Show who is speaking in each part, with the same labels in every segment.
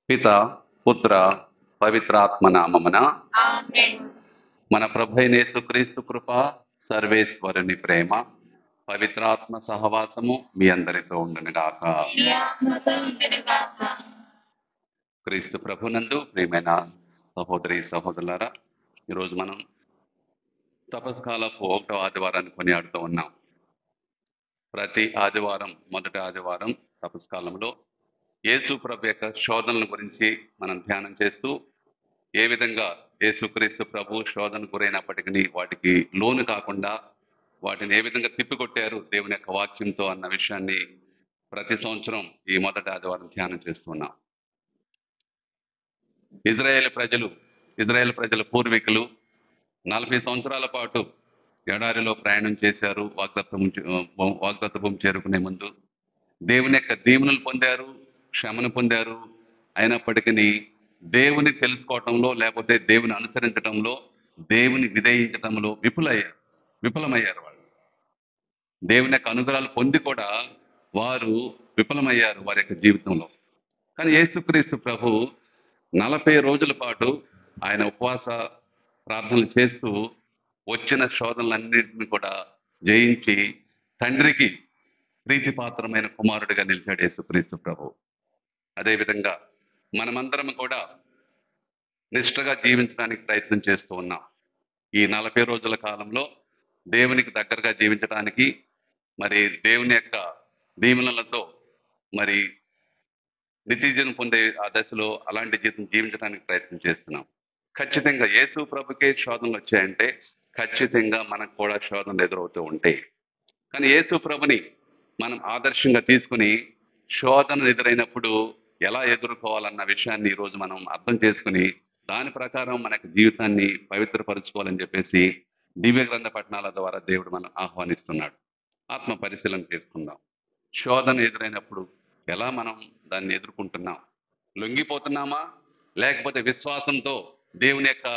Speaker 1: పిత పుత్ర పవిత్రాత్మ నామమున మన ప్రభు అయిన యేసుక్రీస్తు కృప, సర్వేశ్వరుని ప్రేమ, పవిత్రాత్మ సహవాసము మీ అందరితో ఉండునుగాక. క్రీస్తు ప్రభునందు ప్రియమైన సహోదరి సహోదరులారా, ఈరోజు మనం తపస్కాలపు 1వ ఆదివారాన్ని కొనియాడుతూ ఉన్నాం. ప్రతి ఆదివారం, మొదటి ఆదివారం తపస్కాలంలో యేసు ప్రభు యొక్క శోధనల గురించి మనం ధ్యానం చేస్తూ, ఏ విధంగా యేసుక్రీస్తు ప్రభు శోధన గురైనప్పటికీ వాటికి లోను కాకుండా వాటిని ఏ విధంగా తిప్పికొట్టారు దేవుని యొక్క వాక్యంతో అన్న విషయాన్ని ప్రతి సంవత్సరం ఈ మొదటి ఆదివారం ధ్యానం చేస్తున్నాం. ఇజ్రాయేల్ ప్రజల పూర్వీకులు 40 సంవత్సరాల పాటు ఎడారిలో ప్రయాణం చేశారు. వాగ్దత్త భూమి చేరుకునే ముందు దేవుని యొక్క దీవెనలు పొందారు, క్షమను పొందారు. అయినప్పటికీ దేవుని తెలుసుకోవటంలో, లేకపోతే దేవుని అనుసరించటంలో, దేవుని విధేయించటంలో విఫలమయ్యారు. వాళ్ళు దేవుని యొక్క అనుగ్రహాలు పొంది కూడా వారు విఫలమయ్యారు వారి యొక్క జీవితంలో. కానీ యేసుక్రీస్తు ప్రభు 40 రోజుల పాటు ఆయన ఉపవాస ప్రార్థనలు చేస్తూ వచ్చిన శోధనలన్నింటినీ కూడా జయించి తండ్రికి ప్రీతిపాత్రమైన కుమారుడిగా నిలిచాడు యేసుక్రీస్తు ప్రభు. అదేవిధంగా మనమందరం కూడా నిష్ఠగా జీవించడానికి ప్రయత్నం చేస్తూ ఉన్నాం. ఈ 40 రోజుల కాలంలో దేవునికి దగ్గరగా జీవించడానికి, మరి దేవుని యొక్క దీవెనలతో మరి నిత్యజీవం పొందే ఆ దశలో అలాంటి జీవితం జీవించడానికి ప్రయత్నం చేస్తున్నాం. ఖచ్చితంగా యేసు ప్రభుకే శోధనలు వచ్చాయంటే ఖచ్చితంగా మనకు కూడా శోధనలు ఎదురవుతూ ఉంటాయి. కానీ యేసు ప్రభుని మనం ఆదర్శంగా తీసుకుని శోధనలు ఎదురైనప్పుడు ఎలా ఎదుర్కోవాలన్న విషయాన్ని ఈరోజు మనం అర్థం చేసుకుని దాని ప్రకారం మనకు జీవితాన్ని పవిత్రపరచుకోవాలని చెప్పేసి దివ్య గ్రంథ పఠనాల ద్వారా దేవుడు మనం ఆహ్వానిస్తున్నాడు. ఆత్మ పరిశీలన చేసుకుందాం. శోధన ఎదురైనప్పుడు ఎలా మనం దాన్ని ఎదుర్కొంటున్నాం? లొంగిపోతున్నామా, లేకపోతే విశ్వాసంతో దేవుని యొక్క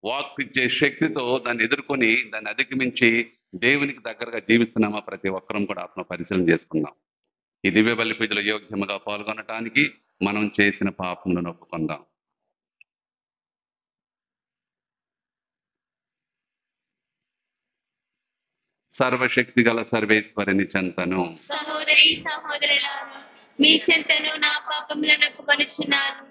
Speaker 1: వాక్ ఇచ్చే శక్తితో దాన్ని ఎదుర్కొని దాన్ని అధిగమించి దేవునికి దగ్గరగా జీవిస్తున్నామా? ప్రతి ఒక్కరం కూడా ఆత్మ పరిశీలన చేసుకుందాం. ఈ దివ్య బలి పూజలో యోగ్యముగా పాల్గొనటానికి మనం చేసిన పాపములను ఒప్పుకుందాం. సర్వశక్తి గల సర్వేశ్వరుని చెంతను
Speaker 2: సహోదరి సహోదరులారా, మీ చెంతను నా పాపములను ఒప్పుకొనుచున్నాను.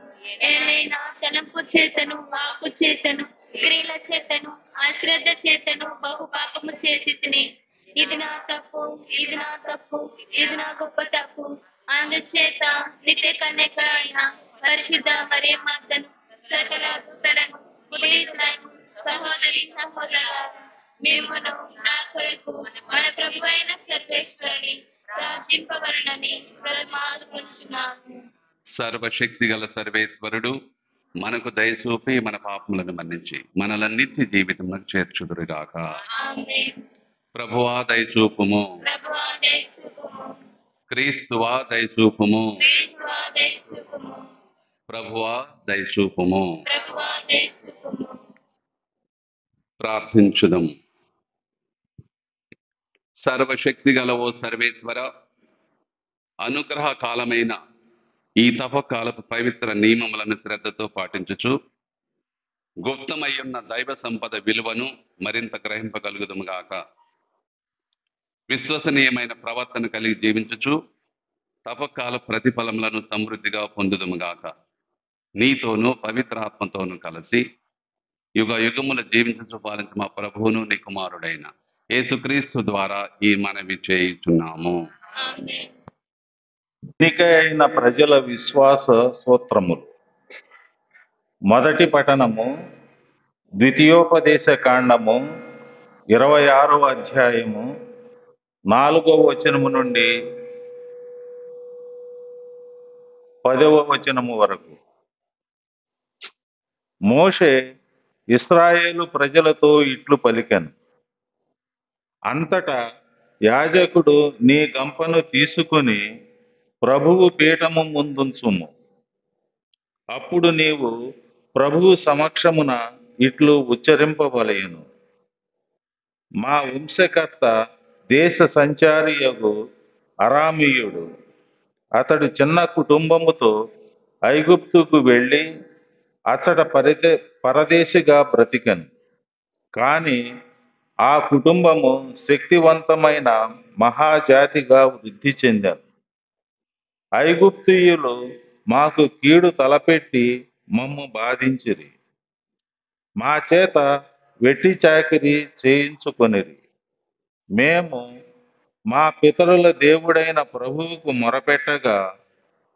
Speaker 2: ఏలైనా తలంపు చేతను, వాక్కు చేతను, క్రియల చేతను, అశ్రద్ధ చేతను బహు పాపము చేసి తిని, ఇది నా తప్పు, ఇది నా తప్పు, ఇది నా గొప్ప తప్పు. అందుచేత నిత్య కన్యక అయిన పరిశుద్ధ మరియమ్మను, సకల దూతలను, పునీతులను, సహోదరి సహోదరులారా, మేమును నా కొరకు మన ప్రభు అయిన సర్వేశ్వరుని ప్రార్థింపవలనని ప్రమాదుకుంటున్నాము.
Speaker 1: సర్వశక్తి గల సర్వేశ్వరుడు మనకు దయచూపి మన పాపములను మన్నించి మనల్ని నిత్య జీవితంలోకి చేర్చుదురుగాక.
Speaker 2: ఆమేన్.
Speaker 1: ప్రభువా దయచూపుము,
Speaker 2: ప్రభువా దయచూపుము,
Speaker 1: క్రీస్తువా దయచూపుము,
Speaker 2: క్రీస్తువా దయచూపుము,
Speaker 1: ప్రభువా దయచూపుము.
Speaker 2: ప్రభువా దయచూపుము.
Speaker 1: ప్రార్థించుదం. సర్వశక్తి గల ఓ సర్వేశ్వర, అనుగ్రహ కాలమైన ఈ తపకాలపు పవిత్ర నియమములను శ్రద్ధతో పాటించుచు గుప్తమయ్యున్న దైవ సంపద విలువను మరింత గ్రహింపగలుగుదుముగాక. విశ్వసనీయమైన ప్రవర్తన కలిగి జీవించుచు తపకాల ప్రతిఫలములను సమృద్ధిగా పొందుదుముగాక. నీతోనూ పవిత్రాత్మతోనూ కలిసి యుగ యుగముల జీవించు పాలించు మా ప్రభువును నీ కుమారుడైన యేసుక్రీస్తు ద్వారా ఈ మనవి చేయుచున్నాము.
Speaker 2: ఆమేన్.
Speaker 3: ఎన్నికైన ప్రజల విశ్వాస సూత్రములు. మొదటి పఠనము ద్వితీయోపదేశ కాండము 26వ అధ్యాయము 4వ వచనము నుండి 10వ వచనము వరకు. మోషే ఇశ్రాయేలు ప్రజలతో ఇట్లు పలికెను. అంతటా యాజకుడు నీ గంపను తీసుకుని ప్రభువు పీఠము ముందుంచుము. అప్పుడు నీవు ప్రభువు సమక్షమున ఇట్లు ఉచ్చరింపవలెను. మా వంశకర్త దేశ సంచారియగు అరామీయుడు. అతడు చిన్న కుటుంబముతో ఐగుప్తుకు వెళ్ళి అచ్చట పరదేశిగా బ్రతికెను. కానీ ఆ కుటుంబము శక్తివంతమైన మహాజాతిగా వృద్ధి చెందారు. ఐగుప్తీయులు మాకు కీడు తలపెట్టి మమ్ము బాధించిరి. మా చేత వెట్టి చాకిరి చేయించుకొనిరి. మేము మా పితరుల దేవుడైన ప్రభువుకు మొరపెట్టగా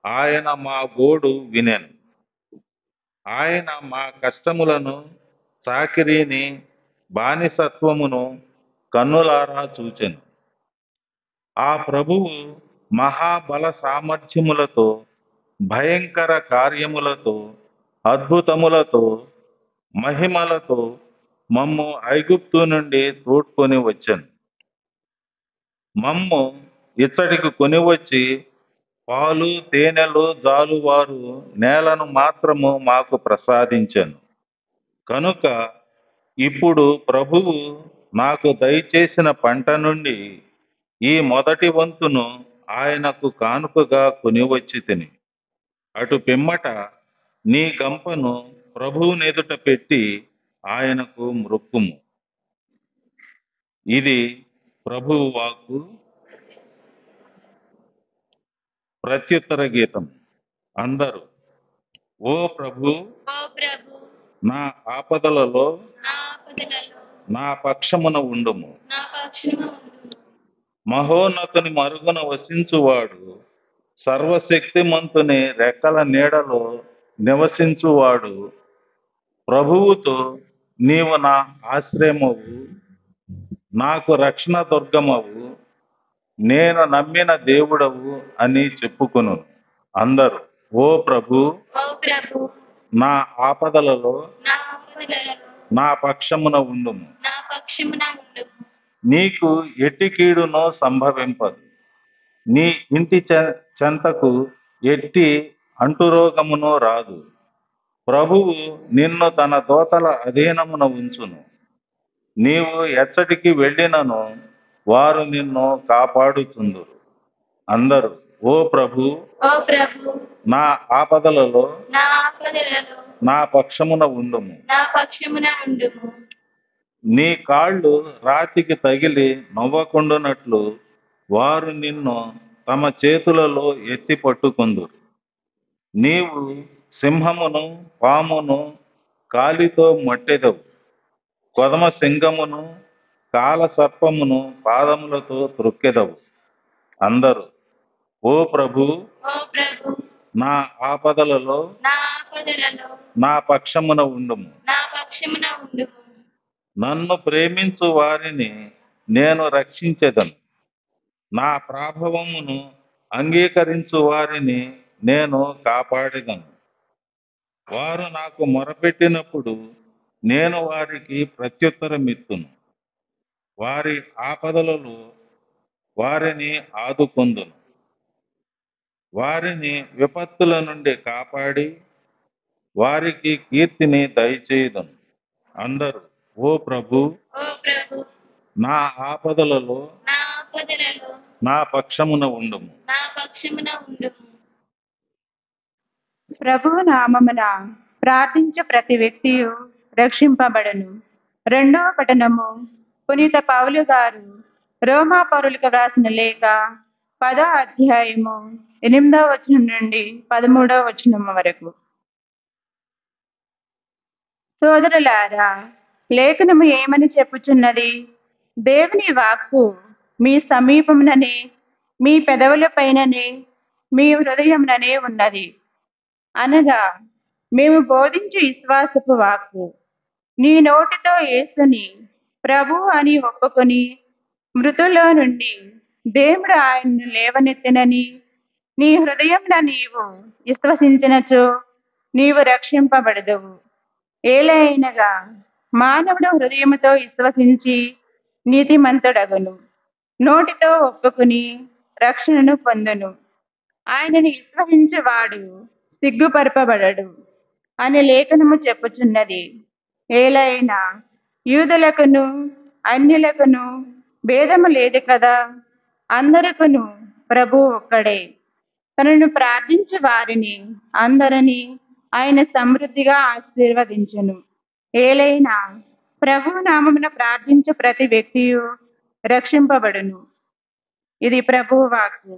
Speaker 3: ఆయన మా గోడు వినెను. ఆయన మా కష్టములను, చాకిరీని, బానిసత్వమును కన్నులారా చూచెను. ఆ ప్రభువు మహాబల సామర్థ్యములతో, భయంకర కార్యములతో, అద్భుతములతో, మహిమలతో మమ్ము ఐగుప్తు నుండి తోడ్కొని వచ్చెను. మమ్ము ఇచ్చటికి కొనివచ్చి పాలు తేనెలు జాలువారు నేలను మాత్రము మాకు ప్రసాదించెను. కనుక ఇప్పుడు ప్రభువు నాకు దయచేసిన పంట నుండి ఈ మొదటి వంతును ఆయనకు కానుకగా కొనివచ్చి తిని. అటు పిమ్మట నీ గంపను ప్రభువునెదుట పెట్టి ఆయనకు మ్రొక్కుము. ఇది ప్రభువు వాక్కు. ప్రత్యుత్తర గీతం. అందరూ ఓ ప్రభు,
Speaker 2: ఓ ప్రభు,
Speaker 3: నా ఆపదలలో
Speaker 2: నా ఆపదలలో
Speaker 3: నా పక్షమున ఉండుము.
Speaker 2: నా పక్షమున ఉండుము.
Speaker 3: మహోన్నతుని మరుగున వసించువాడు, సర్వశక్తిమంతుని రెక్కల నీడలో నివసించువాడు, ప్రభువుతో నీవు నా ఆశ్రయమవు, నాకు రక్షణ దుర్గమవు, నేను నమ్మిన దేవుడవు అని చెప్పుకొను. అందరూ ఓ ప్రభు,
Speaker 2: ఓ ప్రభు,
Speaker 3: నా ఆపదలలో
Speaker 2: నా ఆపదలలో
Speaker 3: నా పక్షమున ఉండుము.
Speaker 2: నా పక్షమున ఉండుము.
Speaker 3: నీకు ఎట్టి కీడునో సంభవింపదు. నీ ఇంటి చెంతకు ఎట్టి అంటురోగమునో రాదు. ప్రభువు నిన్ను తన దోతల అధీనమున ఉంచును. నీవు ఎచ్చటికి వెళ్ళినను వారు నిన్ను కాపాడుచుందురు. అందరూ ఓ ప్రభు,
Speaker 2: ఓ ప్రభు,
Speaker 3: నా ఆపదలలో
Speaker 2: నా ఆపదలలో
Speaker 3: నా పక్షమున ఉండుము.
Speaker 2: నా పక్షమున ఉండుము.
Speaker 3: నీ కాళ్ళు రాతికి తగిలి నవ్వకుండునట్లు వారు నిన్ను తమ చేతులలో ఎత్తి పట్టుకొందురు. నీవు సింహమును పామును కాలితో మట్టెదవు. కొదమ సింగమును కాల సర్పమును పాదములతో త్రొక్కెదవు. అందరూ ఓ ప్రభు,
Speaker 2: ఓ ప్రభు,
Speaker 3: నా ఆపదలలో
Speaker 2: నా ఆపదలలో
Speaker 3: నా పక్షమున ఉండుము.
Speaker 2: నా పక్షమున ఉండుము.
Speaker 3: నన్ను ప్రేమించు వారిని నేను రక్షించెదను. నా ప్రాభవమును అంగీకరించు వారిని నేను కాపాడెదను. వారు నాకు మొరపెట్టినప్పుడు నేను వారికి ప్రత్యుత్తరమిత్తును. వారి ఆపదలలో వారిని ఆదుకొందును. వారిని విపత్తుల నుండి కాపాడి వారికి కీర్తిని దయచేయుదును. అందరూ ఓ ప్రభు,
Speaker 2: ఓ ప్రభు,
Speaker 3: నా ఆపదలలో
Speaker 2: నా ఆపదలలో
Speaker 3: నా పక్షమున ఉండుము.
Speaker 2: నా పక్షమున ఉండుము.
Speaker 4: ప్రభువు నామమున ప్రార్థించు ప్రతి వ్యక్తియు రక్షింపబడను. రెండవ పఠనము పునీత పౌలు గారు రోమా పౌరులకు వ్రాసిన లేఖ 10వ అధ్యాయము 8వ వచనం నుండి 13వ వచనం వరకు. సోదరులారా, లేఖనము ఏమని చెప్పుచున్నది? దేవుని వాక్కు మీ సమీపముననే, మీ పెదవులపైననే, మీ హృదయముననే ఉన్నది. అనగా మేము బోధించు విశ్వాసపు వాక్కు. నీ నోటితో యేసుని ప్రభు అని ఒప్పుకొని మృతుల్లో నుండి దేవుడు ఆయన్ను లేవనెత్తెనని నీ హృదయంన నీవు విశ్వసించినచో నీవు రక్షింపబడదువు. ఏలైనగా మానవుడు హృదయముతో విశ్వసించి నీతిమంతుడగును, నోటితో ఒప్పుకుని రక్షణను పొందును. ఆయనను విశ్వసించువాడు సిగ్గుపరపబడడు అని లేఖనము చెప్పుచున్నది. ఏలైనా యూదులకును అన్యులకును భేదము లేదు కదా, అందరికును ప్రభు ఒక్కడే. తనను ప్రార్థించే వారిని అందరినీ ఆయన సమృద్ధిగా ఆశీర్వదించును. ఏలైనా ప్రభు నామమున ప్రార్థించే ప్రతి వ్యక్తియు రక్షింపబడును. ఇది ప్రభు వాక్కు.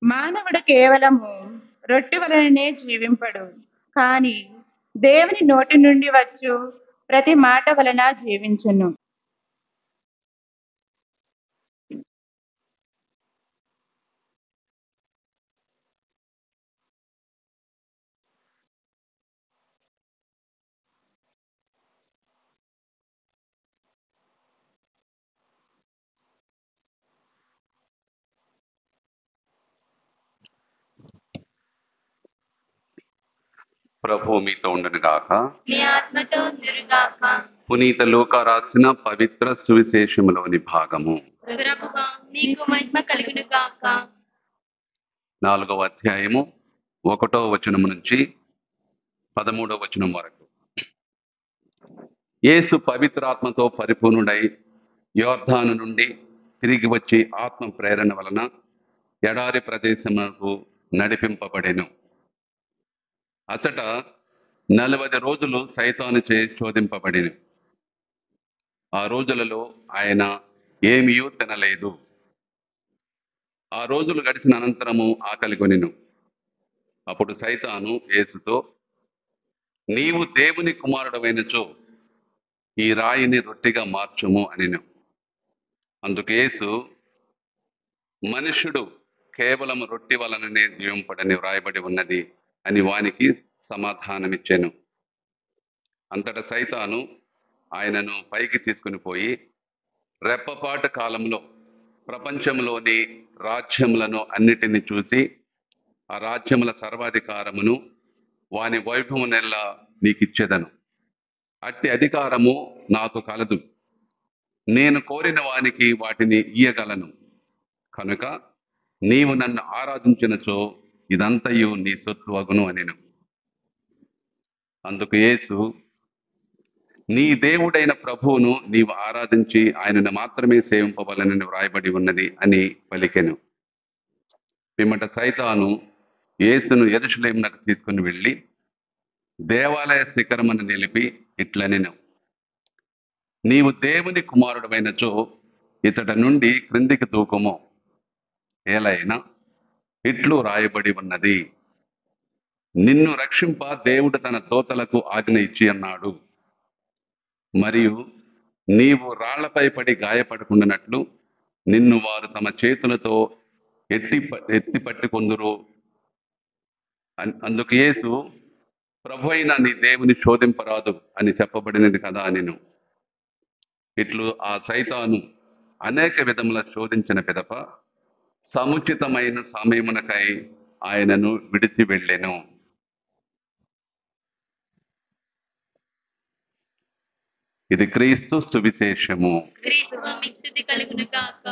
Speaker 4: మానవుడు కేవలము రొట్టె వలననే జీవింపడు, కానీ దేవుని నోటి నుండి వచ్చు ప్రతి మాట వలన జీవించును.
Speaker 1: ప్రభు మీతో ఉండను గాక.
Speaker 2: మీ ఆత్మతో ఉందురుగాక.
Speaker 1: పునీత లూకా రాసిన పవిత్ర సువిశేషములోని భాగము.
Speaker 2: ప్రభువా, మీకు మహిమ కలుగును గాక.
Speaker 1: 4వ అధ్యాయము 1వ వచనము నుంచి 13వ వచనం వరకు. యేసు పవిత్రాత్మతో పరిపూర్ణుడై యోర్దాను నుండి తిరిగి వచ్చి ఆత్మ ప్రేరణ వలన ఎడారి ప్రదేశమునకు నడిపింపబడెను. అచట 40 రోజులు సైతానుచే శోధింపబడిను. ఆ రోజులలో ఆయన ఏమీయూ తినలేదు. ఆ రోజులు గడిచిన అనంతరము ఆకలి కొనెను. అప్పుడు సైతాను యేసుతో, నీవు దేవుని కుమారుడవైనచో ఈ రాయిని రొట్టెగా మార్చుము అనెను. అందుకు యేసు, మనుష్యుడు కేవలం రొట్టె వలననే జీవింపడని వ్రాయబడి ఉన్నది అని వానికి సమాధానమిచ్చెను. అంతటా సైతాను ఆయనను పైకి తీసుకుని పోయి, రెప్పపాటు కాలంలో ప్రపంచంలోని రాజ్యములను అన్నిటిని చూసి ఆ రాజ్యముల సర్వాధికారమును వాని వైభవమునెల్లా నీకిచ్చేదను. అట్టి అధికారము నాకు కలదు. నేను కోరిన వానికి వాటిని ఇయ్యగలను. కనుక నీవు నన్ను ఆరాధించినచో ఇదంతయు నీ సొత్తు అగును అనెను. అందుకు యేసు, నీ దేవుడైన ప్రభువును నీవు ఆరాధించి ఆయనను మాత్రమే సేవింపవలనని వ్రాయబడి ఉన్నది అని పలికెను. పిమ్మట సైతాను యేసును యెరూషలేమునకు తీసుకుని వెళ్ళి దేవాలయ శిఖరమును నిలిపి ఇట్లనెను, నీవు దేవుని కుమారుడవైనచో ఇతడ నుండి క్రిందికి దూకుము. ఏలైనా ఇట్లు రాయబడి ఉన్నది, నిన్ను రక్షింప దేవుడు తన దూతలకు ఆజ్ఞ ఇచ్చి అన్నాడు. మరియు నీవు రాళ్లపై పడి గాయపడకుండానట్లు నిన్ను వారు తమ చేతులతో ఎత్తి పట్టుకొందురు. అందుకు యేసు, ప్రభు అయిన నీ దేవుని శోధింపరాదు అని చెప్పబడినది కదా అనెను. ఇట్లు ఆ సైతాను అనేక విధముల శోధించిన పిదప సముచితమైన సమయమునకై ఆయనను విడిచి వెళ్ళెను. ఇది క్రీస్తు సువిశేషము.
Speaker 2: క్రీస్తువా, మీకు స్తుతి కలుగును గాక.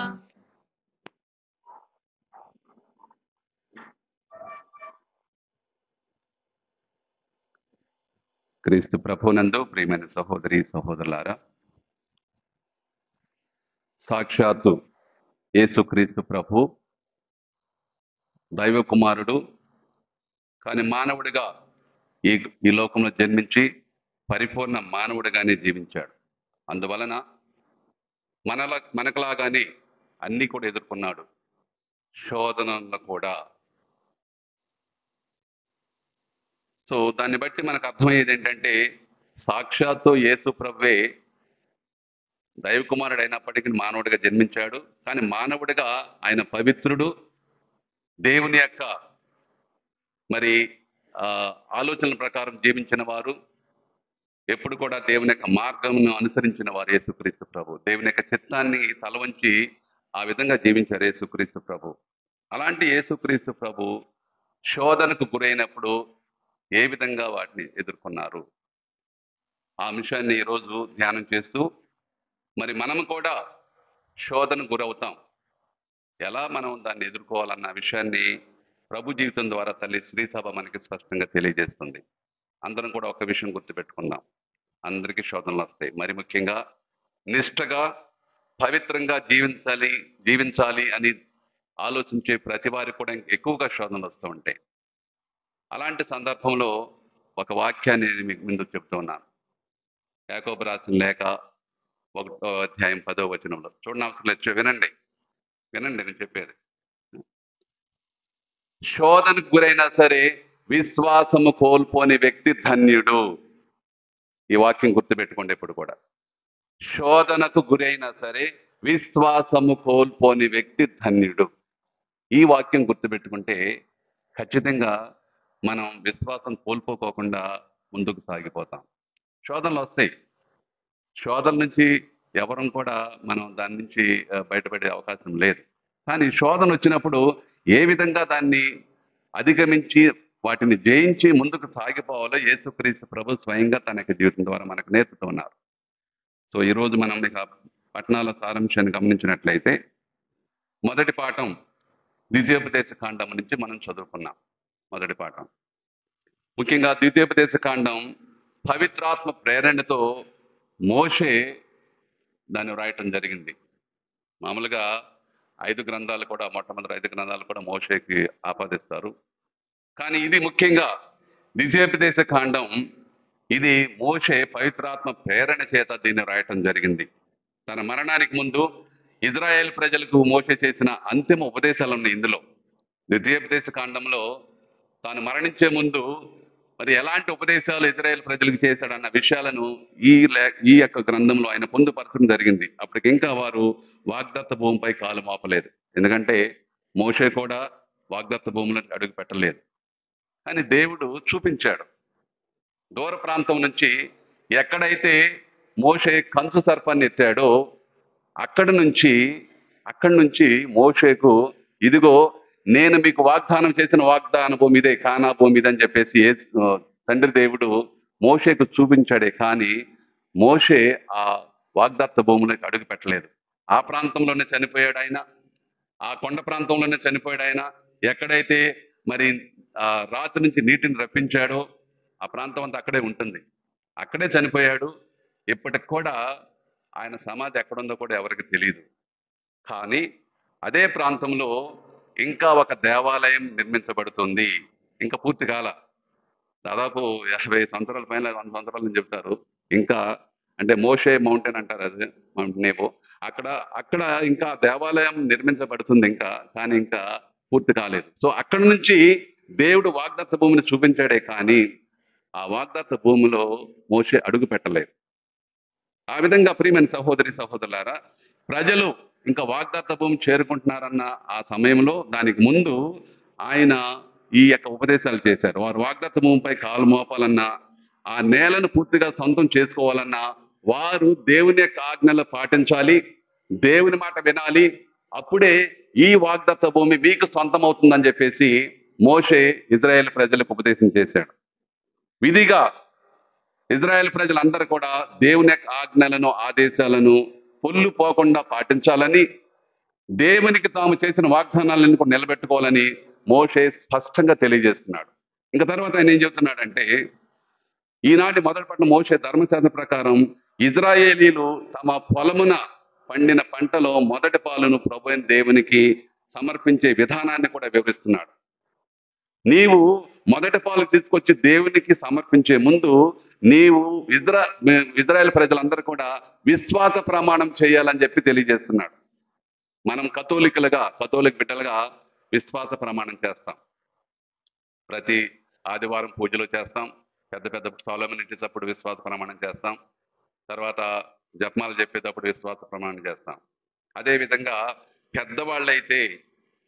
Speaker 1: క్రీస్తు ప్రభునందు ప్రియమైన సహోదరి సహోదరులారా, సాక్షాత్తు యేసుక్రీస్తు ప్రభు దైవ కుమారుడు, కానీ మానవుడిగా ఈ ఈ లోకంలో జన్మించి పరిపూర్ణ మానవుడిగానే జీవించాడు. అందువలన మనకులాగానే అన్ని కూడా ఎదుర్కొన్నాడు, శోధనలను కూడా. సో దాన్ని బట్టి మనకు అర్థమయ్యేది ఏంటంటే, సాక్షాత్తు యేసు ప్రభువే దైవకుమారుడు అయినప్పటికీ మానవుడిగా జన్మించాడు. కానీ మానవుడిగా ఆయన పవిత్రుడు, దేవుని యొక్క మరి ఆలోచనల ప్రకారం జీవించిన వారు, ఎప్పుడు కూడా దేవుని యొక్క మార్గమును అనుసరించిన వారు యేసుక్రీస్తు ప్రభు. దేవుని యొక్క చిత్తాన్ని తలవంచి ఆ విధంగా జీవించారు యేసుక్రీస్తు ప్రభు. అలాంటి యేసుక్రీస్తు ప్రభు శోధనకు గురైనప్పుడు ఏ విధంగా వాటిని ఎదుర్కొన్నారు, ఆ అంశాన్ని ఈరోజు ధ్యానం చేస్తూ, మరి మనం కూడా శోధనకు గురవుతాం, ఎలా మనం దాన్ని ఎదుర్కోవాలన్న విషయాన్ని ప్రభు జీవితం ద్వారా తల్లి శ్రీ సభ మనకి స్పష్టంగా తెలియజేస్తుంది. అందరం కూడా ఒక విషయం గుర్తుపెట్టుకుందాం, అందరికీ శోధనలు వస్తాయి. మరి ముఖ్యంగా నిష్ఠగా పవిత్రంగా జీవించాలి అని ఆలోచించే ప్రతి వారికి కూడా ఎక్కువగా శోధనలు వస్తూ ఉంటాయి. అలాంటి సందర్భంలో ఒక వాక్యాన్ని నేను మీకు ముందు చెప్తూ ఉన్నాను. యాకోబు రాసిన లేఖ 1వ అధ్యాయం 10వ వచనంలో. చూడండి, అవసరం లేదు, వినండి నేను చెప్పేది. శోధనకు గురైనా సరే విశ్వాసము కోల్పోని వ్యక్తి ధన్యుడు. ఈ వాక్యం గుర్తుపెట్టుకోండి ఎప్పుడు కూడా. శోధనకు గురైనా సరే విశ్వాసము కోల్పోని వ్యక్తి ధన్యుడు. ఈ వాక్యం గుర్తుపెట్టుకుంటే ఖచ్చితంగా మనం విశ్వాసం కోల్పోకోకుండా ముందుకు సాగిపోతాం. శోధనలు వస్తాయి, శోధన నుంచి ఎవరం కూడా మనం దాని నుంచి బయటపడే అవకాశం లేదు. కానీ శోధన వచ్చినప్పుడు ఏ విధంగా దాన్ని అధిగమించి వాటిని జయించి ముందుకు సాగిపోవాలో యేసుక్రీస్తు ప్రభు స్వయంగా తన యొక్క జీవితం ద్వారా మనకు నేర్పుతూ ఉన్నారు. సో ఈరోజు మనం ఇక పట్టణాల సారాంశాన్ని గమనించినట్లయితే, మొదటి పాఠం ద్వితీయోపదేశ కాండం నుంచి మనం చదువుకున్నాం. మొదటి పాఠం ముఖ్యంగా ద్వితీయోపదేశ కాండం పవిత్రాత్మ ప్రేరణతో మోషే దాన్ని వ్రాయటం జరిగింది. మామూలుగా 5 గ్రంథాలు కూడా, మొట్టమొదటి 5 గ్రంథాలు కూడా మోషేకి ఆపాదిస్తారు. కానీ ఇది ముఖ్యంగా ద్వితీయోపదేశ కాండం, ఇది మోషే పవిత్రాత్మ ప్రేరణ చేత దీన్ని రాయటం జరిగింది. తన మరణానికి ముందు ఇజ్రాయేల్ ప్రజలకు మోషే చేసిన అంతిమ ఉపదేశాలను ఇందులో ద్వితీయోపదేశ కాండంలో తాను మరణించే ముందు మరి ఎలాంటి ఉపదేశాలు ఇజ్రాయేల్ ప్రజలకు చేశాడన్న విషయాలను ఈ యొక్క గ్రంథంలో ఆయన పొందుపరచడం జరిగింది. అప్పటికి ఇంకా వారు వాగ్దత్త భూమిపై కాలు మోపలేదు, ఎందుకంటే మోషే కూడా వాగ్దత్త భూమిలో అడుగు పెట్టలేదు. కానీ దేవుడు చూపించాడు. దూర ప్రాంతం నుంచి ఎక్కడైతే మోషే కంచు సర్పాన్ని ఎత్తాడో అక్కడి నుంచి మోషేకు, ఇదిగో నేను మీకు వాగ్దానం చేసిన వాగ్దాన భూమి ఇదే, కానా భూమి ఇదని చెప్పేసి తండ్రి దేవుడు మోషేకు చూపించాడే. కానీ మోషే ఆ వాగ్దత్త భూమిలోకి అడుగు పెట్టలేదు. ఆ ప్రాంతంలోనే చనిపోయాడు ఆయన, ఆ కొండ ప్రాంతంలోనే చనిపోయాడు ఆయన. ఎక్కడైతే మరి రాత్రి నుంచి నీటిని రప్పించాడో ఆ ప్రాంతం అంతా అక్కడే ఉంటుంది, అక్కడే చనిపోయాడు. ఇప్పటికి కూడా ఆయన సమాధి ఎక్కడుందో కూడా ఎవరికి తెలియదు. కానీ అదే ప్రాంతంలో ఇంకా ఒక దేవాలయం నిర్మించబడుతుంది. ఇంకా పూర్తి కాల, దాదాపు 50 సంవత్సరాల పైన, 100 సంవత్సరాల నుంచి చెప్తారు. ఇంకా అంటే మోషే మౌంటైన్ అంటారు, అది మౌంట్ నేబో. అక్కడ ఇంకా దేవాలయం నిర్మించబడుతుంది ఇంకా, కానీ ఇంకా పూర్తి కాలేదు. సో అక్కడి నుంచి దేవుడు వాగ్దత్త భూమిని చూపించాడే, కానీ ఆ వాగ్దత్త భూమిలో మోషే అడుగు పెట్టలేదు. ఆ విధంగా ప్రియమైన సహోదరి సహోదరులారా, ప్రజలు ఇంకా వాగ్దత్త భూమి చేరుకుంటున్నారన్న ఆ సమయంలో, దానికి ముందు ఆయన ఈ యొక్క ఉపదేశాలు చేశారు. వారు వాగ్దత్త భూమిపై కాలు మోపాలన్నా, ఆ నేలను పూర్తిగా సొంతం చేసుకోవాలన్నా వారు దేవుని యొక్క ఆజ్ఞలు పాటించాలి, దేవుని మాట వినాలి. అప్పుడే ఈ వాగ్దత్త భూమి మీకు సొంతం అవుతుందని చెప్పేసి మోషే ఇజ్రాయేల్ ప్రజలకు ఉపదేశం చేశాడు. విధిగా ఇజ్రాయేల్ ప్రజలందరూ కూడా దేవుని యొక్క ఆజ్ఞలను, ఆదేశాలను పొల్లు పోకుండా పాటించాలని, దేవునికి తాము చేసిన వాగ్దానాలను కూడా నిలబెట్టుకోవాలని మోషే స్పష్టంగా తెలియజేస్తున్నాడు. ఇంకా తర్వాత ఆయన ఏం చెబుతున్నాడంటే, ఈనాటి మొదటి పట్ల మోషే ధర్మశాస్త్ర ప్రకారం ఇజ్రాయేలీలు తమ పొలమున పండిన పంటలో మొదటి పాలును ప్రభువైన దేవునికి సమర్పించే విధానాన్ని కూడా వివరిస్తున్నాడు. నీవు మొదటి పాలు తీసుకొచ్చి దేవునికి సమర్పించే ముందు నీవు ఇజ్రాయెల్ ప్రజలందరూ కూడా విశ్వాస ప్రమాణం చేయాలని చెప్పి తెలియజేస్తున్నాడు. మనం కథోలిక్ బిడ్డలుగా విశ్వాస ప్రమాణం చేస్తాం. ప్రతి ఆదివారం పూజలు చేస్తాం. పెద్ద పెద్ద సోలమన్ ఇచ్చేటప్పుడు విశ్వాస ప్రమాణం చేస్తాం. తర్వాత జపమాలు చెప్పేటప్పుడు విశ్వాస ప్రమాణం చేస్తాం. అదేవిధంగా పెద్దవాళ్ళైతే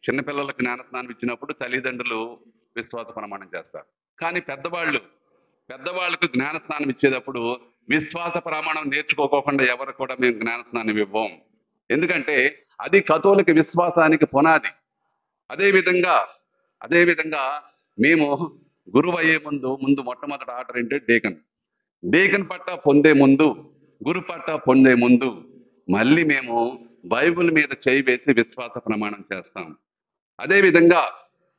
Speaker 1: చిన్నపిల్లలకు జ్ఞానస్నానం ఇచ్చినప్పుడు తల్లిదండ్రులు విశ్వాస ప్రమాణం చేస్తారు. కానీ పెద్దవాళ్ళకు జ్ఞానస్నానం ఇచ్చేటప్పుడు విశ్వాస ప్రమాణం నేర్చుకోకుండా ఎవరు కూడా మేము జ్ఞానస్నానం ఇవ్వం. ఎందుకంటే అది కథోలిక విశ్వాసానికి పునాది. అదేవిధంగా మేము గురువు అయ్యే ముందు మొట్టమొదటి ఆర్డర్ ఏంటి? డేకన్ పట్టా పొందే ముందు, గురు పట్టా పొందే ముందు మళ్ళీ మేము బైబిల్ మీద చేయి వేసి విశ్వాస ప్రమాణం చేస్తాం. అదేవిధంగా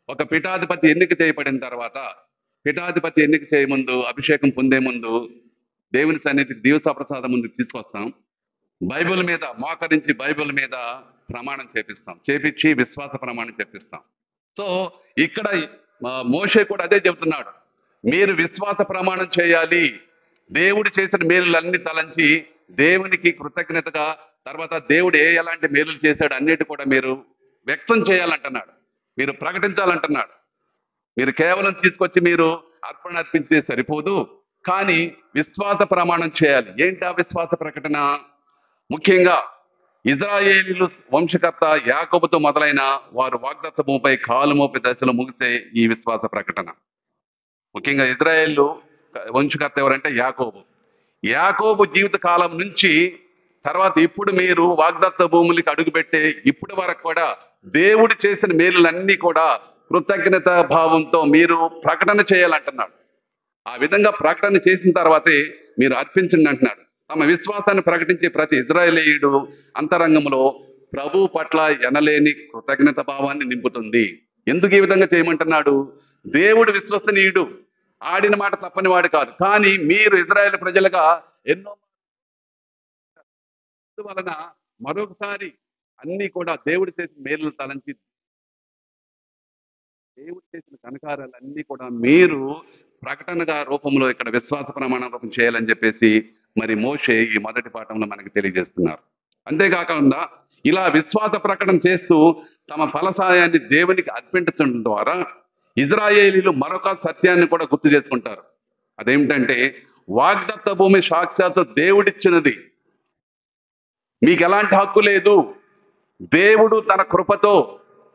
Speaker 1: ఒక పీఠాధిపతి ఎన్నిక చేయబడిన తర్వాత, పీఠాధిపతి ఎన్నిక చేయ ముందు, అభిషేకం పొందే ముందు దేవుని సన్నిధికి దీవసప్రసాదం ముందుకు తీసుకొస్తాం. బైబిల్ మీద మోకరించి బైబిల్ మీద ప్రమాణం చేపించి విశ్వాస ప్రమాణం చేపిస్తాం. సో ఇక్కడ మోషే కూడా అదే చెబుతున్నాడు, మీరు విశ్వాస ప్రమాణం చేయాలి. దేవుడు చేసిన మేలులన్నీ తలంచి దేవునికి కృతజ్ఞతగా, తర్వాత దేవుడు ఎలాంటి మేలులు చేశాడు అన్నిటి కూడా మీరు వ్యక్తం చేయాలంటున్నాడు, మీరు ప్రకటించాలంటున్నాడు. మీరు కేవలం తీసుకొచ్చి మీరు అర్పణ అర్పించే సరిపోదు, కానీ విశ్వాస ప్రమాణం చేయాలి. ఏంటి ఆ విశ్వాస ప్రకటన? ముఖ్యంగా ఇజ్రాయేలీలు వంశకర్త యాకోబుతో మొదలైన వారు వాగ్దత్త భూమిపై కాలు మోపే దశలో ముగిసే ఈ విశ్వాస ప్రకటన. ముఖ్యంగా ఇజ్రాయేలు వంశకర్త ఎవరంటే యాకోబు జీవిత కాలం నుంచి తర్వాత ఇప్పుడు మీరు వాగ్దత్త భూములకి అడుగుపెట్టే ఇప్పటి వరకు కూడా దేవుడు చేసిన మేలులన్నీ కూడా కృతజ్ఞత భావంతో మీరు ప్రకటన చేయాలంటున్నాడు. ఆ విధంగా ప్రకటన చేసిన తర్వాతే మీరు అర్పించండి అంటున్నాడు. తమ విశ్వాసాన్ని ప్రకటించే ప్రతి ఇజ్రాయేలీయుడు అంతరంగంలో ప్రభు పట్ల ఎనలేని కృతజ్ఞత భావాన్ని నింపుతుంది. ఎందుకు ఈ విధంగా చేయమంటున్నాడు? దేవుడు విశ్వసనీయుడు, ఆడిన మాట తప్పని వాడు కాదు. కానీ మీరు ఇజ్రాయేల్ ప్రజలుగా ఎన్నో వలన మరొకసారి అన్ని కూడా దేవుడు చేసిన మేలులు తలంచి, దేవుడు చేసిన కనకారాలన్నీ కూడా మీరు ప్రకటనగా రూపంలో ఇక్కడ విశ్వాస ప్రమాణ రూపం చేయాలని చెప్పేసి మరి మోషే ఈ మొదటి పాఠంలో మనకి తెలియజేస్తున్నారు. అంతేకాకుండా ఇలా విశ్వాస ప్రకటన చేస్తూ తమ ఫలసాయాన్ని దేవునికి అర్పించడం ద్వారా ఇజ్రాయేలీలు మరొక సత్యాన్ని కూడా గుర్తు చేసుకుంటారు. అదేమిటంటే వాగ్దత్త భూమి సాక్షాత్తు దేవుడిచ్చినది, మీకు ఎలాంటి హక్కు లేదు. దేవుడు తన కృపతో,